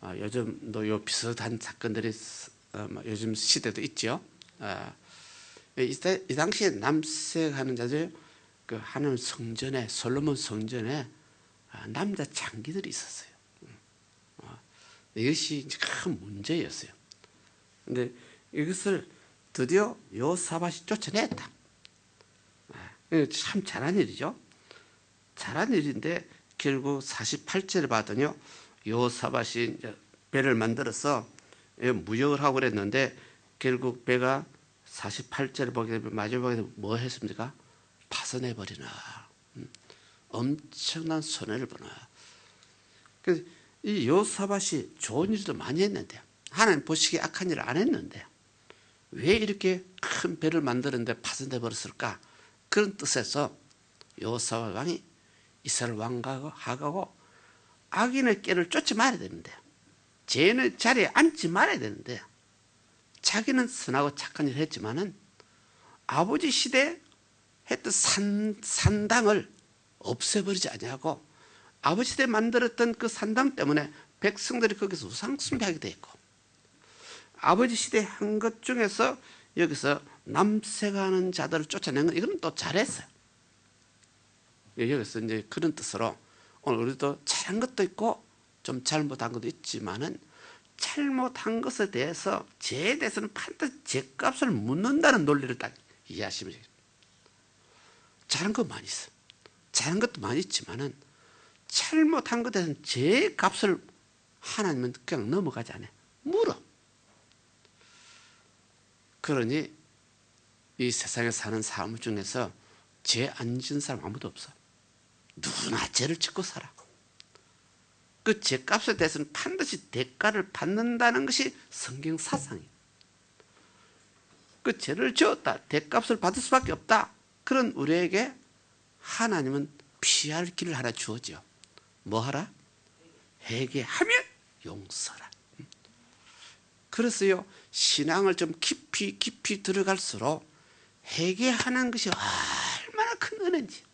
요즘도 요 비슷한 사건들이 요즘 시대도 있죠. 이 당시에 남색하는 자들, 그 하나님 성전에, 솔로몬 성전에 남자 장기들이 있었어요. 이것이 큰 문제였어요. 근데 이것을 드디어 여호사밧이 쫓아냈다. 참 잘한 일이죠. 잘한 일인데 결국 48절을 봤더니요, 여호사밧이 배를 만들어서 무역을 하고 그랬는데 결국 배가 48절을 보게 되면 마지막에 뭐 했습니까? 파손해버리나. 엄청난 손해를 보나. 그래서 이 여호사밧이 좋은 일도 많이 했는데, 하나님 보시기에 악한 일을 안 했는데 왜 이렇게 큰 배를 만드는데 파손돼 버렸을까? 그런 뜻에서 여호사밧 왕이 이스라엘 왕과 하가고 악인의 꾀를 쫓지 말아야 되는데, 죄인의 자리에 앉지 말아야 되는데, 자기는 선하고 착한 일을 했지만은 아버지 시대에 했던 산당을 없애버리지 아니하고 아버지 시대에 만들었던 그 산당 때문에 백성들이 거기서 우상 숭배하게 돼 있고, 아버지 시대에 한 것 중에서 여기서 남색하는 자들을 쫓아낸 건 이거는 또 잘했어요. 여기서 이제 그런 뜻으로 오늘 우리도 잘한 것도 있고 좀 잘못한 것도 있지만은 잘못한 것에 대해서 죄에 대해서는 반드시 죄값을 묻는다는 논리를 딱 이해하시면 되겠습니다. 잘한 것 많이 있어요. 잘한 것도 많이 있지만은 잘못한 것에 대해서는 죄값을 하나님은 그냥 넘어가지 않아요. 물어. 그러니 이 세상에 사는 사람 중에서 죄 안 지은 사람 아무도 없어. 누구나 죄를 짓고 살아. 그 죄값에 대해서는 반드시 대가를 받는다는 것이 성경 사상이에요. 그 죄를 지었다. 대값을 받을 수밖에 없다. 그런 우리에게 하나님은 피할 길을 하나 주어져. 뭐 하라? 회개하면 용서라. 그래서요, 신앙을 좀 깊이 들어갈수록 회개하는 것이 얼마나 큰 은혜인지,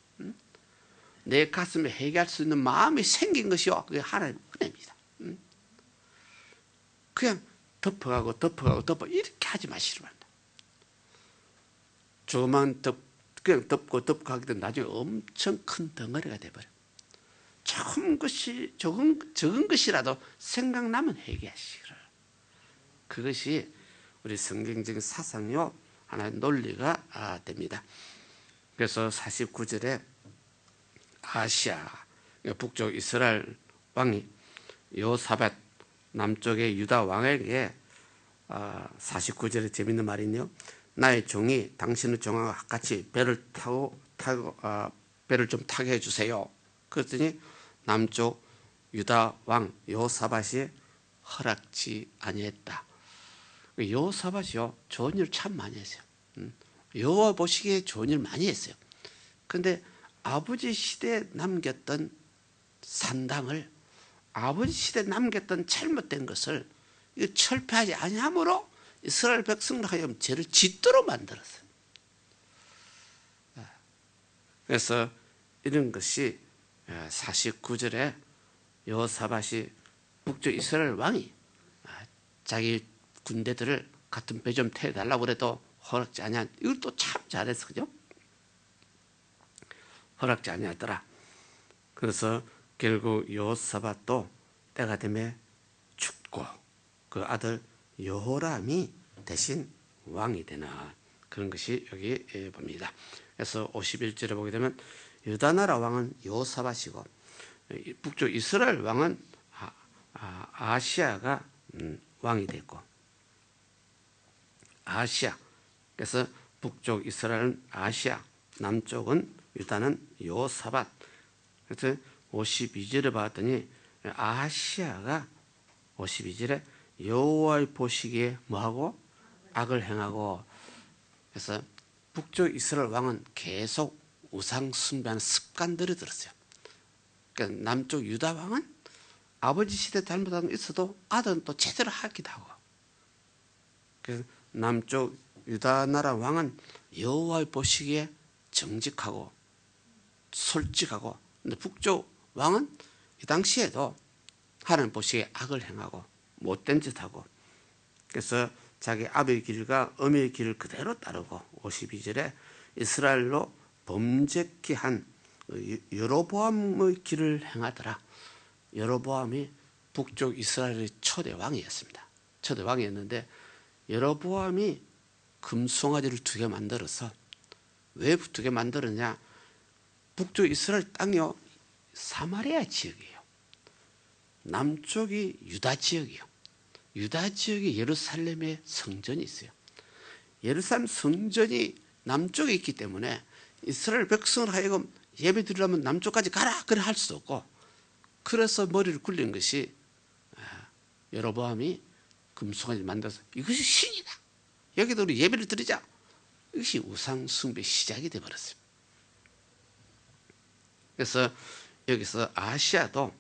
내 가슴에 회개할 수 있는 마음이 생긴 것이요, 그게 하나님의 은혜입니다. 그냥 덮어가고 이렇게 하지 마시기 바랍니다. 조그만 그냥 덮고 하게 되면 나중에 엄청 큰 덩어리가 돼버려요. 적은 것이라도 생각나면 회개하시기를. 그것이 우리 성경적인 사상이요, 하나의 논리가 됩니다. 그래서 49절에 아시아, 북쪽 이스라엘 왕이 여호사밧 남쪽의 유다 왕에게 49절에 재밌는 말이네요. 나의 종이 당신의 종과 같이 배를 좀 타게 해주세요. 그랬더니 남쪽 유다 왕 여호사밧이 허락지 아니했다. 여호사밧이요, 좋은 일 참 많이 했어요. 여호와 보시기에 좋은 일 많이 했어요. 그런데 아버지 시대에 남겼던 산당을, 아버지 시대에 남겼던 잘못된 것을 철폐하지 아니함으로 이스라엘 백성을 하여금 죄를 짓도록 만들었어요. 그래서 이런 것이 49절에 여호사밧이 북쪽 이스라엘 왕이 자기 군대들을 같은 배 좀 태워달라고 그래도 허락지 아니한, 이걸 또 참 잘했어, 그죠? 허락지 아니하더라. 그래서 결국 여호사밧도 때가 되면 죽고 그 아들 여호람이 대신 왕이 되나, 그런 것이 여기 봅니다. 그래서 51절에 보게 되면 유다 나라 왕은 여호사밧이고 북쪽 이스라엘 왕은 아시아가 왕이 됐고, 아시아, 그래서 북쪽 이스라엘은 아시아, 남쪽은 유다는 여호사밧. 그래서 52절에 봤더니 아시아가 52절에 여호와의 보시기에 뭐하고? 악을 행하고. 그래서 북쪽 이스라엘 왕은 계속 우상 숭배하는 습관들이 들었어요. 그러니까 남쪽 유다 왕은 아버지 시대 잘못한 거 있어도 아들은 또 제대로 하기도 하고, 그래서 남쪽 유다 나라 왕은 여호와의 보시기에 정직하고 솔직하고, 근데 북쪽 왕은 이 당시에도 하나님 보시기에 악을 행하고 못된 짓하고, 그래서 자기 아비의 길과 어미의 길을 그대로 따르고 52절에 이스라엘로 범죄케 한 여로보암의 길을 행하더라. 여로보암이 북쪽 이스라엘의 초대 왕이었습니다. 초대 왕이었는데 여로보암이 금송아지를 2개 만들어서, 왜 2개 만들었냐? 북쪽 이스라엘 땅이요, 사마리아 지역이에요. 남쪽이 유다 지역이요. 유다 지역에 예루살렘에 성전이 있어요. 예루살렘 성전이 남쪽에 있기 때문에 이스라엘 백성을 하여금 예배 드리려면 남쪽까지 가라 그래 할 수도 없고, 그래서 머리를 굴린 것이 여로보암이 금송아지를 만들어서 이것이 신이다, 여기도 우리 예배를 드리자, 이것이 우상 숭배 시작이 되어버렸어요. 그래서 여기서 아시아도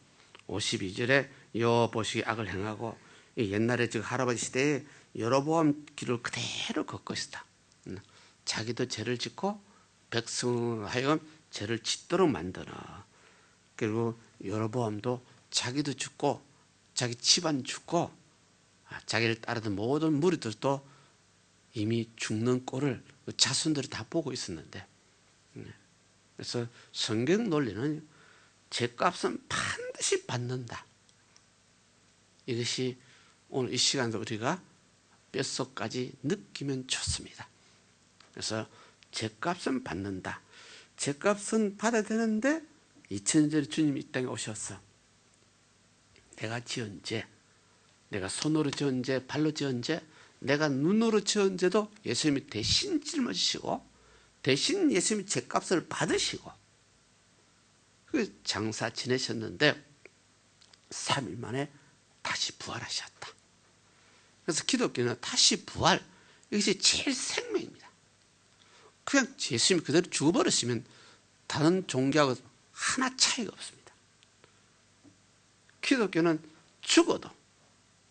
52절에 여호와 보시기에 악을 행하고, 옛날에 즉 할아버지 시대에 여로보암 길을 그대로 걷 것이다. 자기도 죄를 짓고 백성을 하여금 죄를 짓도록 만들어. 그리고 여로보암도 자기도 죽고 자기 집안 죽고 자기를 따르던 모든 무리들도 이미 죽는 꼴을 자손들이 다 보고 있었는데, 그래서 성경 논리는 죄값은 반드시 받는다. 이것이 오늘 이 시간도 우리가 뼛속까지 느끼면 좋습니다. 그래서 죄값은 받는다. 죄값은 받아야 되는데 2000년 전에 주님이 이 땅에 오셔서 내가 지은 죄, 내가 손으로 지은 죄, 발로 지은 죄, 내가 눈으로 지은 죄도 예수님이 대신 짊어지시고 대신 예수님이 죄값을 받으시고 그 장사 지내셨는데 3일 만에 다시 부활하셨다. 그래서 기독교는 다시 부활, 이것이 제일 생명입니다. 그냥 예수님이 그대로 죽어버렸으면 다른 종교하고 하나 차이가 없습니다. 기독교는 죽어도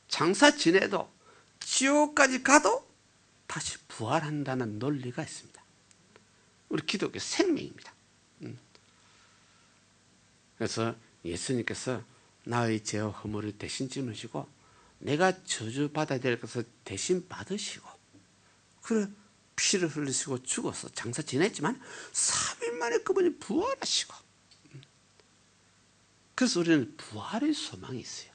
장사 지내도 지옥까지 가도 다시 부활한다는 논리가 있습니다. 우리 기독교 생명입니다. 그래서 예수님께서 나의 죄와 허물을 대신 짊으시고 내가 저주받아야 될 것을 대신 받으시고 그래 피를 흘리시고 죽어서 장사 지냈지만 3일 만에 그분이 부활하시고 그래서 우리는 부활의 소망이 있어요.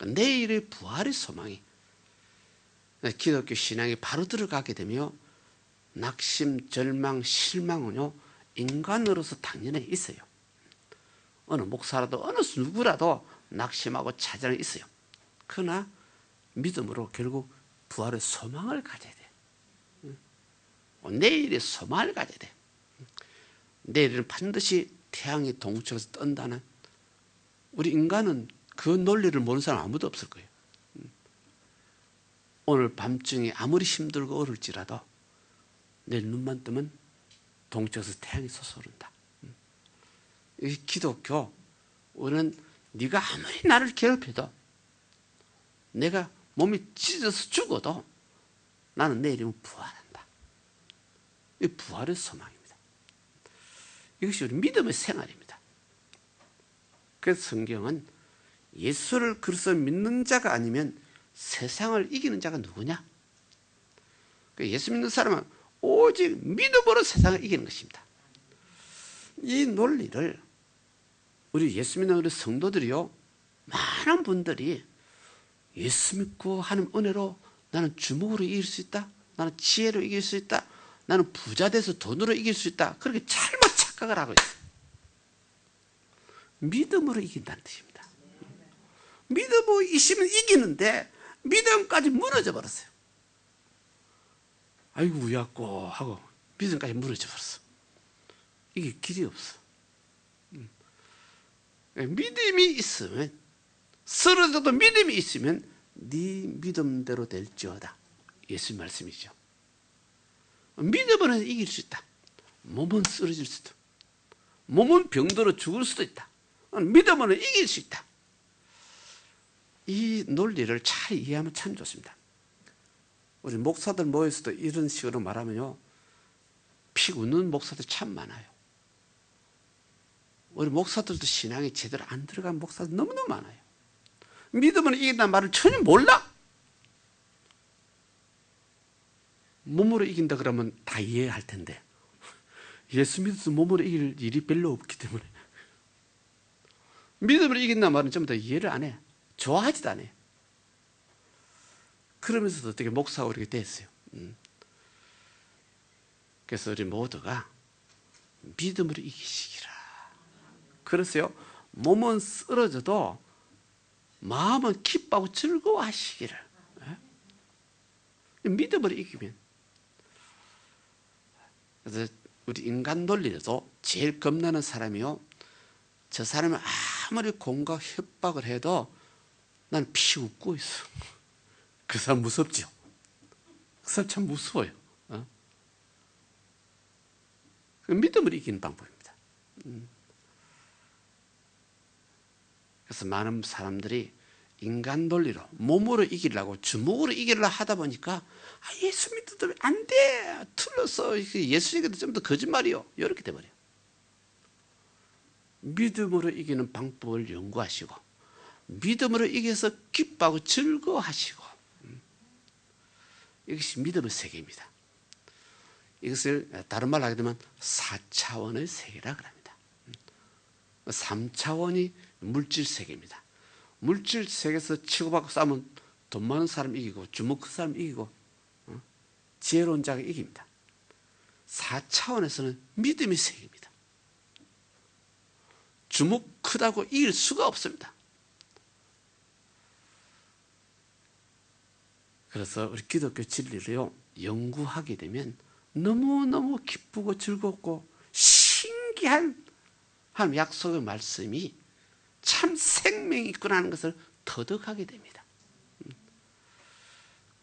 내일의 부활의 소망이 기독교 신앙이 바로 들어가게 되며 낙심, 절망, 실망은요 인간으로서 당연히 있어요. 어느 목사라도 어느 누구라도 낙심하고 좌절이 있어요. 그러나 믿음으로 결국 부활의 소망을 가져야 돼. 내일의 소망을 가져야 돼. 내일은 반드시 태양이 동쪽에서 뜬다는, 우리 인간은 그 논리를 모르는 사람 아무도 없을 거예요. 오늘 밤중에 아무리 힘들고 어려울지라도 내일 눈만 뜨면 동쪽에서 태양이 솟아오른다. 이 기독교, 우리는 네가 아무리 나를 괴롭혀도 내가 몸이 찢어서 죽어도 나는 내일이면 부활한다. 이 부활의 소망입니다. 이것이 우리 믿음의 생활입니다. 그래서 성경은 예수를 그리스도 믿는 자가 아니면 세상을 이기는 자가 누구냐? 예수 믿는 사람은 오직 믿음으로 세상을 이기는 것입니다. 이 논리를 우리 예수 믿는 우리 성도들이요, 많은 분들이 예수 믿고 하는 은혜로 나는 주먹으로 이길 수 있다, 나는 지혜로 이길 수 있다, 나는 부자 돼서 돈으로 이길 수 있다, 그렇게 잘못 착각을 하고 있어요. 믿음으로 이긴다는 뜻입니다. 믿음으로 있으면 이기는데 믿음까지 무너져 버렸어요. 아이고 우야꼬 하고 믿음까지 무너져 버렸어. 이게 길이 없어. 믿음이 있으면, 쓰러져도 믿음이 있으면 네 믿음대로 될지어다. 예수 말씀이죠. 믿음으로는 이길 수 있다. 몸은 쓰러질 수도, 몸은 병들어 죽을 수도 있다. 믿음으로는 이길 수 있다. 이 논리를 잘 이해하면 참 좋습니다. 우리 목사들 모여서도 이런 식으로 말하면요, 피 웃는 목사들 참 많아요. 우리 목사들도 신앙이 제대로 안 들어간 목사들 너무너무 많아요. 믿음은 이긴다는 말을 전혀 몰라. 몸으로 이긴다 그러면 다 이해할 텐데 예수 믿어서 몸으로 이길 일이 별로 없기 때문에 믿음으로 이긴다는 말은 전부 다 이해를 안 해. 좋아하지도 않아요. 그러면서도 어떻게 목사가 그렇게 됐어요. 그래서 우리 모두가 믿음으로 이기시기라. 그래서요, 몸은 쓰러져도 마음은 기뻐하고 즐거워하시기를. 믿음으로 이기면. 그래서 우리 인간 논리에도 제일 겁나는 사람이요, 저 사람이 아무리 공과 협박을 해도 난 피 웃고 있어. 그 사람 무섭죠? 그 사람 참 무서워요. 믿음으로 이기는 방법입니다. 그래서 많은 사람들이 인간 논리로 몸으로 이기려고 주먹으로 이기려고 하다 보니까 예수 믿어도 안 돼, 틀렸어, 예수님께도 좀 더 거짓말이요, 이렇게 돼버려요. 믿음으로 이기는 방법을 연구하시고 믿음으로 이겨서 기뻐하고 즐거워하시고, 이것이 믿음의 세계입니다. 이것을 다른 말로 하게 되면 4차원의 세계라 그럽니다. 3차원이 물질 세계입니다. 물질 세계에서 치고받고 싸우면 돈 많은 사람 이기고 주먹 큰 사람 이기고 지혜로운 자가 이깁니다. 4차원에서는 믿음의 세계입니다. 주먹 크다고 이길 수가 없습니다. 그래서 우리 기독교 진리를요 연구하게 되면 너무너무 기쁘고 즐겁고 신기한 하나님 약속의 말씀이 참 생명이 있구나 하는 것을 터득하게 됩니다.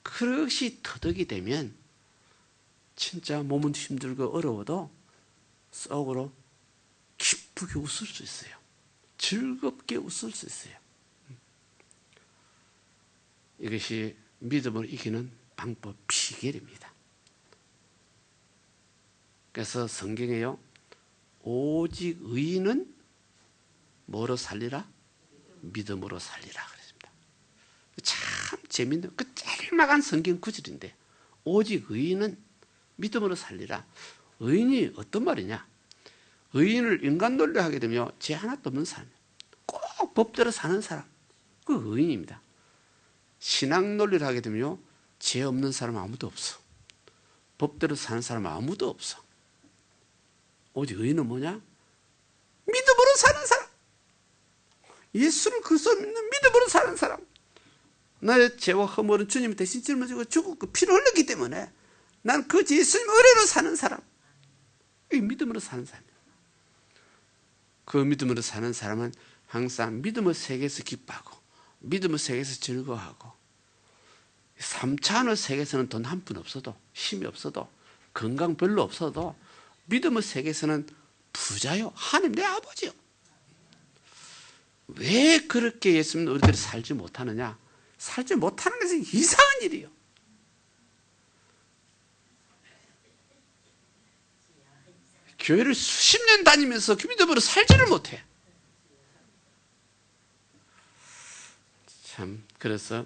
그것이 터득이 되면 진짜 몸은 힘들고 어려워도 속으로 기쁘게 웃을 수 있어요. 즐겁게 웃을 수 있어요. 이것이 믿음을 이기는 방법 비결입니다. 그래서 성경에요 오직 의인은 뭐로 살리라? 믿음으로 살리라 그랬습니다. 참 재밌는 그 짤막한 성경 구절인데 오직 의인은 믿음으로 살리라. 의인이 어떤 말이냐? 의인을 인간 논리로 하게 되면 죄 하나도 없는 사람, 꼭 법대로 사는 사람, 그 의인입니다. 신앙 논리를 하게 되면 죄 없는 사람 아무도 없어. 법대로 사는 사람 아무도 없어. 오직 의인은 뭐냐? 믿음으로 사는 사람. 예수를 그리스도 믿는 믿음으로 사는 사람. 나의 죄와 허물은 주님이 대신 짊어지고 죽었고 피를 흘렸기 때문에 난 그 예수님 의뢰로 사는 사람. 이 믿음으로 사는 사람. 그 믿음으로 사는 사람은 항상 믿음의 세계에서 기뻐하고 믿음의 세계에서 즐거워하고 3차원의 세계에서는 돈 한 푼 없어도 힘이 없어도 건강 별로 없어도 믿음의 세계에서는 부자요. 하나님 내 아버지요. 왜 그렇게 예수님 우리들이 살지 못하느냐? 살지 못하는 것은 이상한 일이요. 교회를 수십 년 다니면서 그 믿음으로 살지를 못해. 참 그래서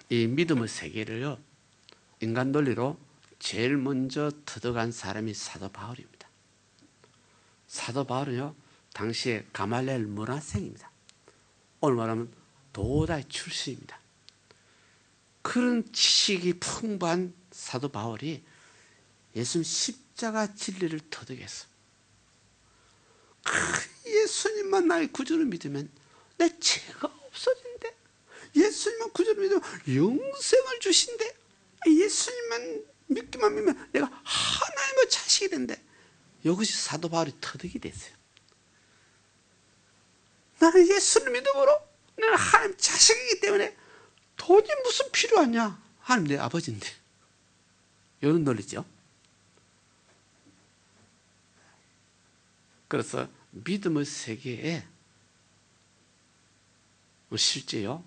이 믿음의 세계를요 인간 논리로 제일 먼저 터득한 사람이 사도 바울입니다. 사도 바울은요 당시에 가말리엘 문화생입니다. 오늘 말하면 도다의 출신입니다. 그런 지식이 풍부한 사도 바울이 예수님 십자가 진리를 터득했어. 예수님만 나의 구주를 믿으면 내 죄가 없어진대. 예수님만 구주를 믿으면 영생을 주신대. 예수님만 믿기만 믿으면 내가 하나님의 자식이 된대. 이것이 사도 바울이 터득이 됐어요. 나는 예수를 믿음으로 나는 하나님 자식이기 때문에 돈이 무슨 필요하냐. 하나님 내 아버지인데. 이런 논리죠. 그래서 믿음의 세계에 실제요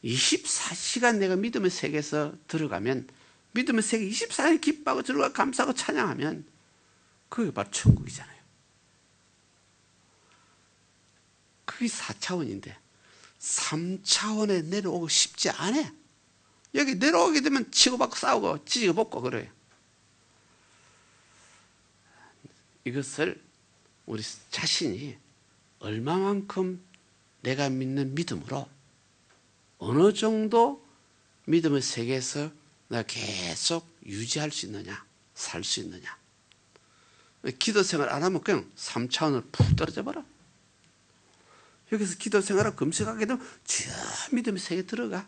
24시간 내가 믿음의 세계에서 들어가면 믿음의 세계 24시간 기뻐하고 즐거워 감사하고 찬양하면 그게 바로 천국이잖아요. 그게 4차원인데 3차원에 내려오고 싶지 않아. 여기 내려오게 되면 치고받고 싸우고 지지고 볶고 그래요. 이것을 우리 자신이 얼마만큼 내가 믿는 믿음으로 어느 정도 믿음의 세계에서 내가 계속 유지할 수 있느냐, 살 수 있느냐. 기도 생활 안 하면 그냥 3차원으로 푹 떨어져 버려. 여기서 기도 생활을 검색하게 되면 저 믿음의 세계에 들어가.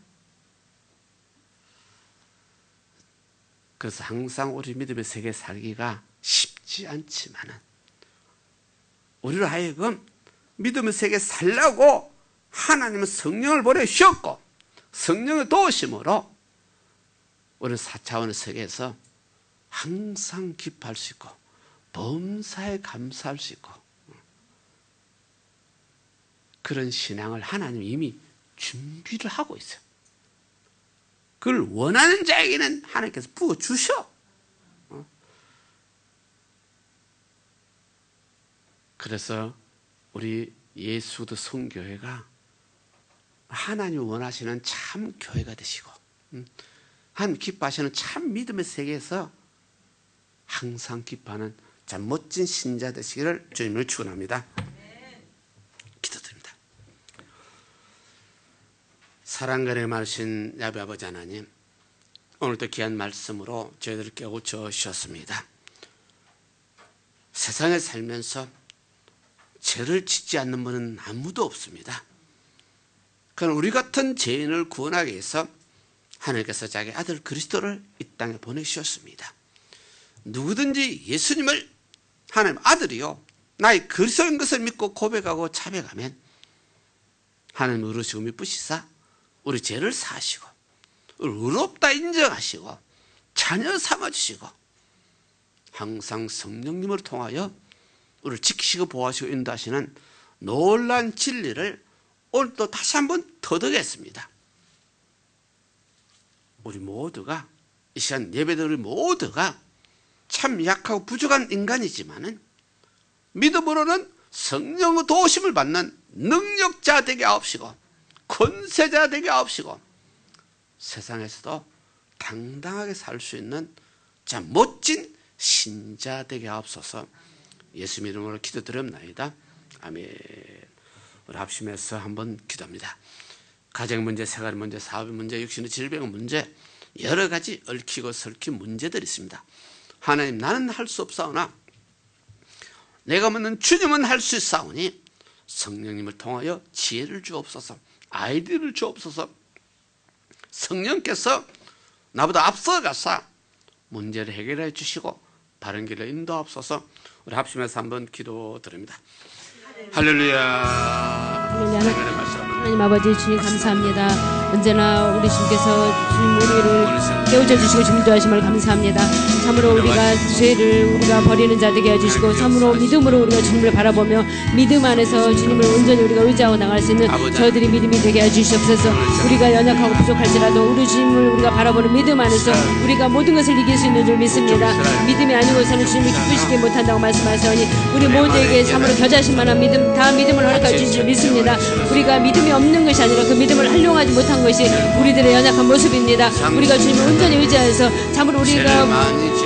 그래서 항상 우리 믿음의 세계에 살기가 쉽지 않지만은 우리로 하여금 믿음의 세계에 살려고 하나님은 성령을 보내주셨고 성령의 도우심으로 우리는 4차원의 세계에서 항상 기뻐할 수 있고 범사에 감사할 수 있고 그런 신앙을 하나님이 이미 준비를 하고 있어요. 그걸 원하는 자에게는 하나님께서 부어주셔. 그래서 우리 예수도 성교회가 하나님 원하시는 참 교회가 되시고 하나님 기뻐하시는 참 믿음의 세계에서 항상 기뻐하는 참 멋진 신자 되시기를 주님을 축원합니다. 기도드립니다. 사랑간에 많으신 야베 아버지 하나님, 오늘도 귀한 말씀으로 저희들을 깨우쳐 주셨습니다. 세상에 살면서 죄를 짓지 않는 분은 아무도 없습니다. 그러나 우리 같은 죄인을 구원하기 위해서 하나님께서 자기 아들 그리스도를 이 땅에 보내주셨습니다. 누구든지 예수님을 하나님 아들이요 나의 그리스도인 것을 믿고 고백하고 자백하면 하나님 의로우시고 미쁘시사 우리 죄를 사하시고 우리 의롭다 인정하시고 자녀 삼아주시고 항상 성령님을 통하여 우리를 지키시고 보호하시고 인도하시는 놀라운 진리를 오늘 또 다시 한번 터득했습니다. 우리 모두가 이 시간 예배드린 우리 모두가 참 약하고 부족한 인간이지만은 믿음으로는 성령의 도우심을 받는 능력자 되게 하옵시고 권세자 되게 하옵시고 세상에서도 당당하게 살 수 있는 참 멋진 신자 되게 하옵소서. 예수 이름으로 기도드립나이다. 아멘. 우리 합심해서 한번 기도합니다. 가정 문제, 생활 문제, 사업 문제, 육신의 질병 문제, 여러 가지 얽히고 설킨 문제들이 있습니다. 하나님, 나는 할 수 없사오나 내가 묻는 주님은 할 수 있사오니 성령님을 통하여 지혜를 주옵소서, 아이디어를 주옵소서. 성령께서 나보다 앞서가사 문제를 해결해 주시고 바른 길로 인도하옵소서. 우리 합심해서 한번 기도드립니다. 할렐루야. 하나님 아버지 주님 감사합니다. 언제나 우리 주님께서 주님 우리를 깨우쳐 주시고 인도하심을 감사합니다. 참으로 우리가 죄를 우리가 버리는 자 되게 해주시고 참으로 믿음으로 우리가 주님을 바라보며 믿음 안에서 주님을 온전히 우리가 의지하고 나갈 수 있는 저희들이 믿음이 되게 해주시옵소서. 우리가 연약하고 부족할지라도 우리 주님을 우리가 바라보는 믿음 안에서 우리가 모든 것을 이길 수 있는 줄 믿습니다. 믿음이 아니고서는 주님을 기쁘시게 못한다고 말씀하시니 우리 모두에게 참으로 겨자신 만한 믿음, 다 믿음을 허락해 주실 줄 믿습니다. 우리가 믿음이 없는 것이 아니라 그 믿음을 활용하지 못한 것이 우리들의 연약한 모습입니다. 우리가 주님을 온전히 의지하여서 참으로 우리가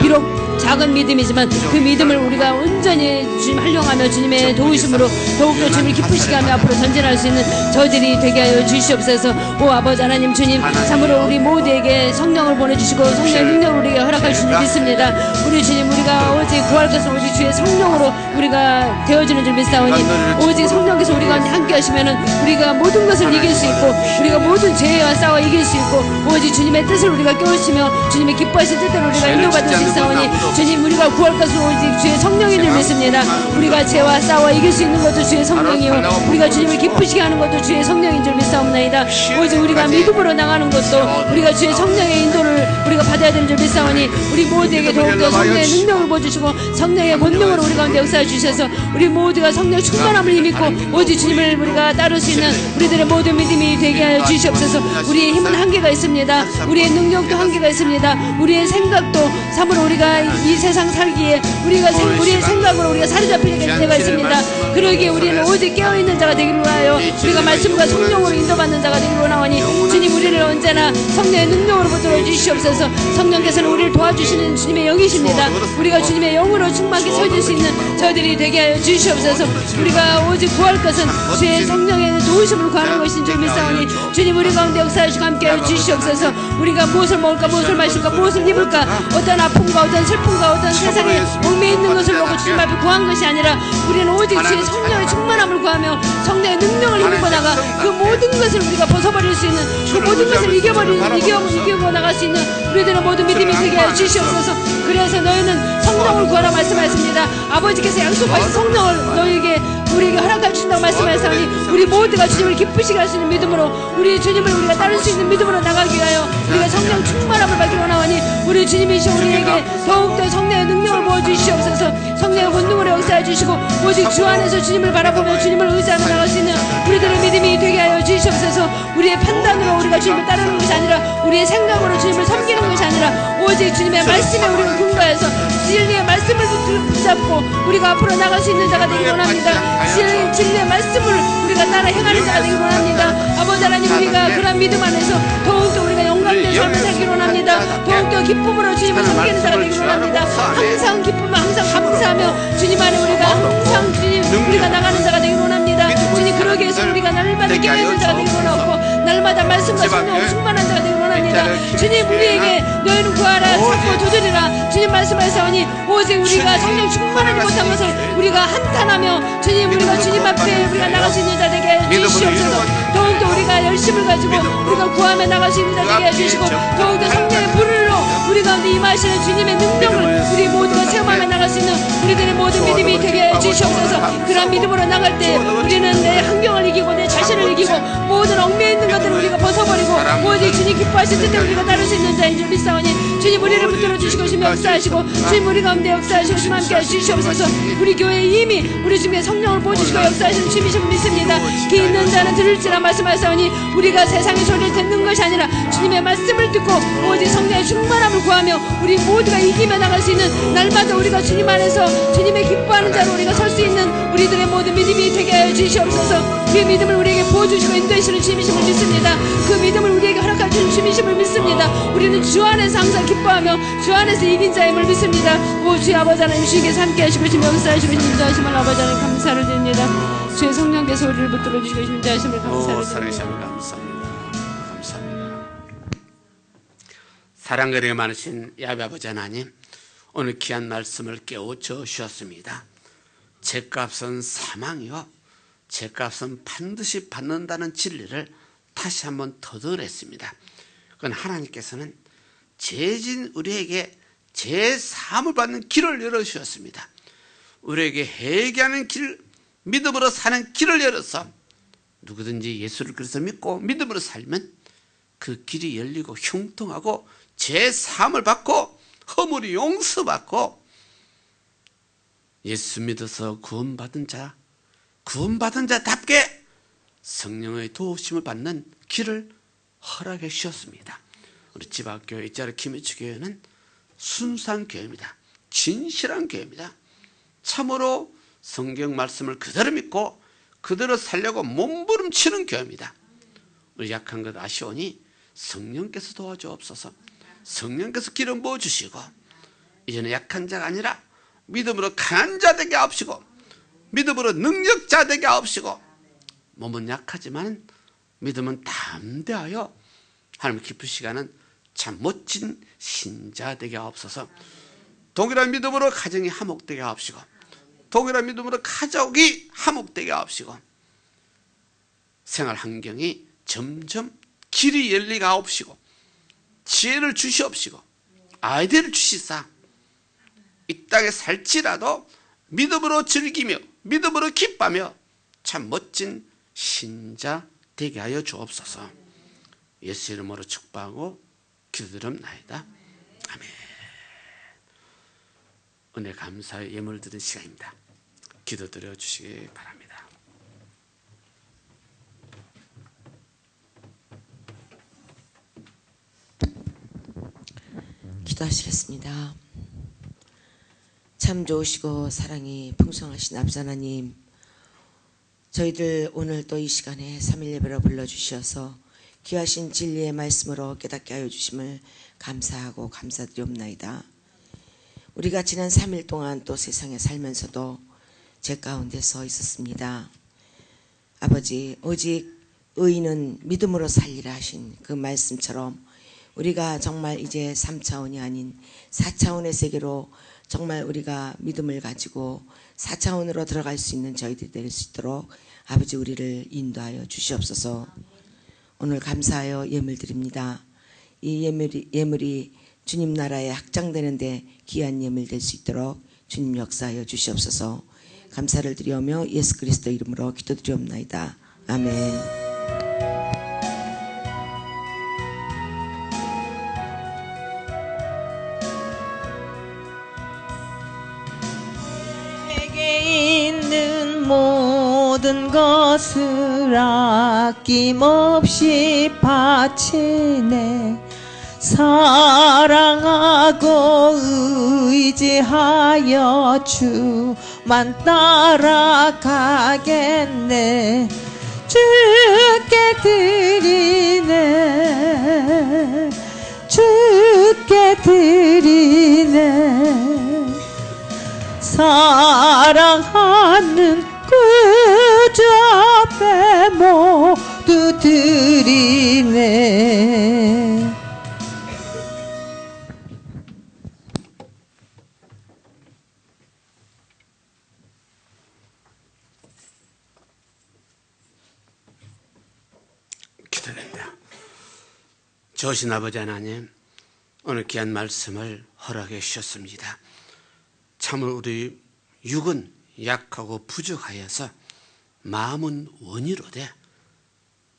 비록 작은 믿음이지만 그 믿음을 우리가 온전히 주님 활용하며 주님의 도우심으로 더욱더 주님을 기쁘시게 하며 앞으로 전진할 수 있는 저희들이 되게 하여 주시옵소서. 오 아버지 하나님 주님, 참으로 우리 모두에게 성령을 보내주시고 성령의 능력을 우리에게 허락할 줄 믿습니다. 우리 주님, 우리가 오직 구할 것은 오직 주의 성령으로 우리가 되어지는 줄 믿사오니 오직 성령께서 우리가 함께 하시면은 우리가 모든 것을 이길 수 있고 우리가 모든 죄와 싸워 이길 수 있고 오직 주님의 뜻을 우리가 깨우치며 주님의 기뻐하신 뜻대로 우리가 인도받을 수 있사오니 주님, 우리가 구할 것은 오직 주의 성령인 줄 믿습니다. 우리가 죄와 싸워 이길 수 있는 것도 주의 성령이요 우리가 주님을 기쁘시게 하는 것도 주의 성령인 줄 믿사옵나이다. 오직 우리가 믿음으로 나가는 것도 우리가 주의 성령의 인도를 우리가 받아야 되는 줄 믿사오니 우리 모두에게 더욱더 성령의 능력을 보여주시고 성령의 본능으로 우리 가운데 역사해 주셔서 우리 모두가 성령 충만함을 힘입고 오직 주님을 우리가 따를 수 있는 우리들의 모든 믿음이 되게 하여 주시옵소서. 우리의 힘은 한계가 있습니다. 우리의 능력도 한계가 있습니다. 우리의 생각도 참으로 우리가 이 세상 살기에 우리의 생각으로 우리가 사로잡힐 때가 있습니다. 그러기에 우리는 오직 깨어있는 자가 되기로 하여 우리가 말씀과 성령으로 인도받는 자가 되기로 나오니 주님, 우리를 언제나 성령의 능력으로 붙들어 주시옵소서. 성령께서는 우리를 도와주시는 주님의 영이십니다. 우리가 주님의 영으로 충만히 서질 수 있는 저희들이 되게 하여 주시옵소서. 우리가 오직 구할 것은 주의 성령의 도우심을 구하는 것인 줄 믿사오니 주님, 우리 가운데 역사하시고 함께하여 주시옵소서. 우리가 무엇을 먹을까, 무엇을 마실까, 무엇을 입을까, 어떤 아픔과 어떤 슬픔과 어떤 세상에 얽매여 있는 것을 놓고 주님 앞에 구한 것이 아니라 우리는 오직 주의 성령의 충만함을 구하며 성령의 능력을 힘입어 나가 그 모든 것을 우리가 벗어버릴 수 있는 그 모든 것을 이기고 나갈 수 있는 우리들의 모든 믿음이 되게 하여 주시옵소서. 그래서 너희는 성령을 구하라 말씀하셨습니다. 아버지께서 약속하신 성령을 너희에게 우리에게 허락해 주신다고 말씀하셨으니 우리 모두가 주님을 기쁘시게 할 수 있는 믿음으로 우리 주님을 우리가 따를 수 있는 믿음으로 나가기 위하여 우리가 성령 충만함을 받기로 나오니 우리 주님이시여 우리에게 더욱더 성령의 능력을 보여주시옵소서. 성령의 본능으로 역사해 주시고 오직 주 안에서 주님을 바라보며 주님을 의지하며 나갈 수 있는 우리들의 믿음이 되게 하여 주시옵소서. 우리의 판단으로 우리가 주님을 따르는 것이 아니라 우리의 생각으로 주님을 섬기는 것이 아니라 오직 주님의 말씀에 우리가 근거해서 진리의 말씀을 붙잡고 우리가 앞으로 나갈 수 있는 자가 되기를 원합니다. 진리의 말씀을 우리가 따라 행하는 자가 되기를 원합니다. 아버지 하나님, 우리가 그런 믿음 안에서 더욱더 우리가 영광 감사의 삶을 살기를 원합니다. 더욱더 기쁨으로 주님을 섬기는 자가 되기를 원합니다. 항상 기쁨을 항상 감사하며 주님 안에 우리가 항상 주님 우리가 나가는 자가 되기를 원합니다. 주님 그러기 위해서 우리가 날마다 깨어있는 자가 되기를 원하고 날마다 말씀과 성령 충만한 자가 되기를 원합니다. 주님 우리에게 너희는 구하라 찾고 두드리라 주님 말씀하사오니 오직 우리가 성령 충만하지 못한 것을 우리가 한탄하며 주님 우리가 주님 앞에 우리가 나갈 수 있는 자 되게 해주시옵소서. 더욱더 우리가 열심을 가지고 우리가 구하며 나갈 수 있는 자 되게 해주시고 더욱더 성령의 불로 우리 가운데 임하시는 주님의 능력을 우리 모두가 체험하며 나갈 수 있는 우리들의 모든 믿음이 되게 해주시옵소서. 그런 믿음으로 나갈 때 우리는 내 환경을 이기고 내 자신을 이기고 모든 얽매여 있는 것들을 우리가 벗어버리고 오직 주님 기뻐하실 때 우리가 따를 수 있는 자인 줄 믿사오니 주님 우리를 붙들어 주시고 주님 역사하시고 주님 우리 가운데 역사하시고 주님 함께 해주시옵소서. 우리 교회에 이미 우리 중에 성령을 보여주시고 역사하시는 주님이심을 믿습니다. 귀 있는 자는 들을지라 말씀하사오니 우리가 세상의 소리를 듣는 것이 아니라 주님의 말씀을 듣고 오직 성령의 충만함을 구하며 우리 모두가 이기며 나갈 수 있는 날마다 우리가 주님 안에서 주님의 기뻐하는 자로 우리가 설 수 있는 우리들의 모든 믿음이 되게 하여 주시옵소서. 그 믿음을 우리에게 부어주시고 인도하시는 주님이심을 믿습니다. 그 믿음을 우리에게 허락해 주신 주님이심을 믿습니다. 우리는 주 안에서 항상 기뻐하며 주 안에서 이긴 자임을 믿습니다. 오 주의 아버지 하나님 주님께서 함께 하시고 주님 역사하시고 인도하심을 아버지 하나님 감사를 드립니다. 주의 성령께서 우리를 붙들어 주시고 인도하심을 감사를 드립니다. 감사합니다. 사랑거리가 많으신 야베 아버지 하나님 오늘 귀한 말씀을 깨우쳐 주셨습니다. 죄값은 사망이요 죄값은 반드시 받는다는 진리를 다시 한번 터득했습니다. 그건 하나님께서는 죄진 우리에게 죄 사함을 받는 길을 열어주셨습니다. 우리에게 회개하는 길, 믿음으로 사는 길을 열어서 누구든지 예수를 그래서 믿고 믿음으로 살면 그 길이 열리고 형통하고 죄 사함을 받고 허물이 용서받고 예수 믿어서 구원받은 자답게 성령의 도우심을 받는 길을 허락해 주셨습니다. 우리 지박교회 이자르 김해주 교회는 순수한 교회입니다. 진실한 교회입니다. 참으로 성경 말씀을 그대로 믿고 그대로 살려고 몸부림치는 교회입니다. 우리 약한 것 아쉬우니 성령께서 도와주옵소서. 성령께서 기름 부어주시고 이제는 약한 자가 아니라 믿음으로 강한 자 되게 하옵시고 믿음으로 능력자 되게 하옵시고 몸은 약하지만 믿음은 담대하여 하나님 기쁘시가는 참 멋진 신자 되게 하옵소서. 동일한 믿음으로 가정이 화목되게 하옵시고 동일한 믿음으로 가족이 화목되게 하옵시고 생활 환경이 점점 길이 열리게 하옵시고 지혜를 주시옵시고 아이디어를 주시사 이 땅에 살지라도 믿음으로 즐기며 믿음으로 기뻐하며 참 멋진 신자 되게 하여 주옵소서. 예수 이름으로 축복하고 기도드립나이다. 아멘. 은혜 감사의 예물 드린 시간입니다. 기도드려 주시기 바랍니다. 기도하시겠습니다. 참 좋으시고 사랑이 풍성하신 아버지 하나님, 저희들 오늘 또 이 시간에 3일 예배로 불러주셔서 귀하신 진리의 말씀으로 깨닫게 하여 주심을 감사하고 감사드리옵나이다. 우리가 지난 3일 동안 또 세상에 살면서도 죄 가운데 서 있었습니다. 아버지, 오직 의인은 믿음으로 살리라 하신 그 말씀처럼 우리가 정말 이제 3차원이 아닌 4차원의 세계로 정말 우리가 믿음을 가지고 4차원으로 들어갈 수 있는 저희들이 될 수 있도록 아버지 우리를 인도하여 주시옵소서. 오늘 감사하여 예물 드립니다. 이 예물이 주님 나라에 확장되는데 귀한 예물 될 수 있도록 주님 역사하여 주시옵소서. 감사를 드리오며 예수 그리스도 이름으로 기도드리옵나이다. 아멘. 모든 것을 아낌없이 바치네. 사랑하고 의지하여 주만 따라가겠네. 주께 드리네. 드리네. 사랑하는 그저 앞에 모두 드리네. 기도됩니다. 좋으신 아버지 하나님, 오늘 귀한 말씀을 허락해 주셨습니다. 참으로 우리 육은 약하고 부족하여서 마음은 원이로되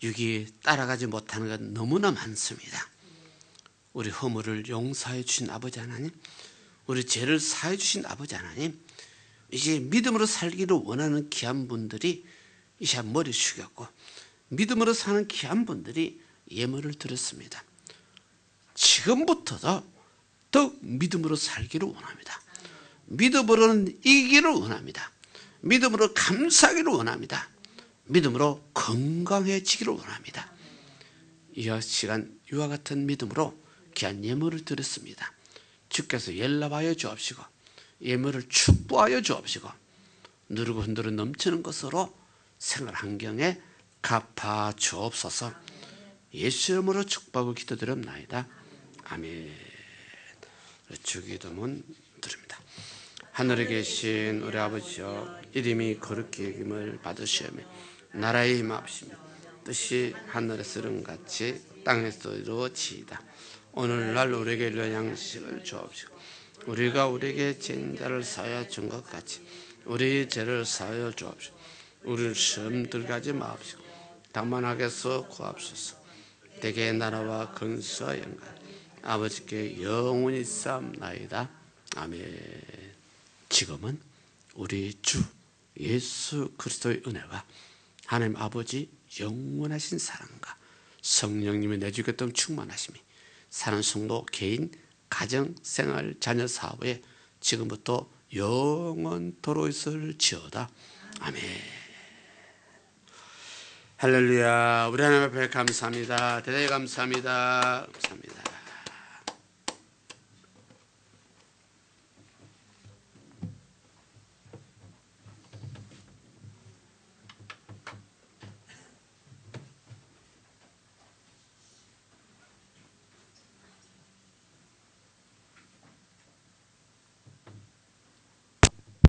육이 따라가지 못하는 건 너무나 많습니다. 우리 허물을 용서해 주신 아버지 하나님, 우리 죄를 사해 주신 아버지 하나님, 이제 믿음으로 살기를 원하는 귀한 분들이 이제 머리 숙였고 믿음으로 사는 귀한 분들이 예물을 드렸습니다. 지금부터도 더욱 믿음으로 살기를 원합니다. 믿음으로는 이기기를 원합니다. 믿음으로 감사하기를 원합니다. 믿음으로 건강해지기를 원합니다. 이 시간 이와 같은 믿음으로 귀한 예물을 드렸습니다. 주께서 연락하여 주옵시고 예물을 축복하여 주옵시고 누르고 흔들어 넘치는 것으로 생활 환경에 갚아 주옵소서. 예수 이름으로 축복하고 기도드립나이다. 아멘. 주기도문 드립니다. 하늘에 계신 우리 아버지여, 이름이 거룩히 여김을 받으시오며 나라의 임하옵시며 뜻이 하늘에서 이룬같이 땅에서 이루어지이다. 오늘날 우리에게 일용할 양식을 주옵시고 우리가 우리에게 죄인 자를 사하여 준 것 같이 우리 죄를 사하여 주옵시고 우리를 시험 들게 하지 마옵시고 다만 악에서 구하옵소서. 대개의 나라와 근수와 영광 아버지께 영원히 쌓옵나이다. 아멘. 지금은 우리 주 예수 그리스도의 은혜와 하나님 아버지 영원하신 사랑과 성령님의 내주겠던 충만하심이 사는 성도 개인 가정 생활 자녀 사업에 지금부터 영원토록 있을지어다. 아멘. 할렐루야. 우리 하나님 앞에 감사합니다. 대단히 감사합니다. 감사합니다.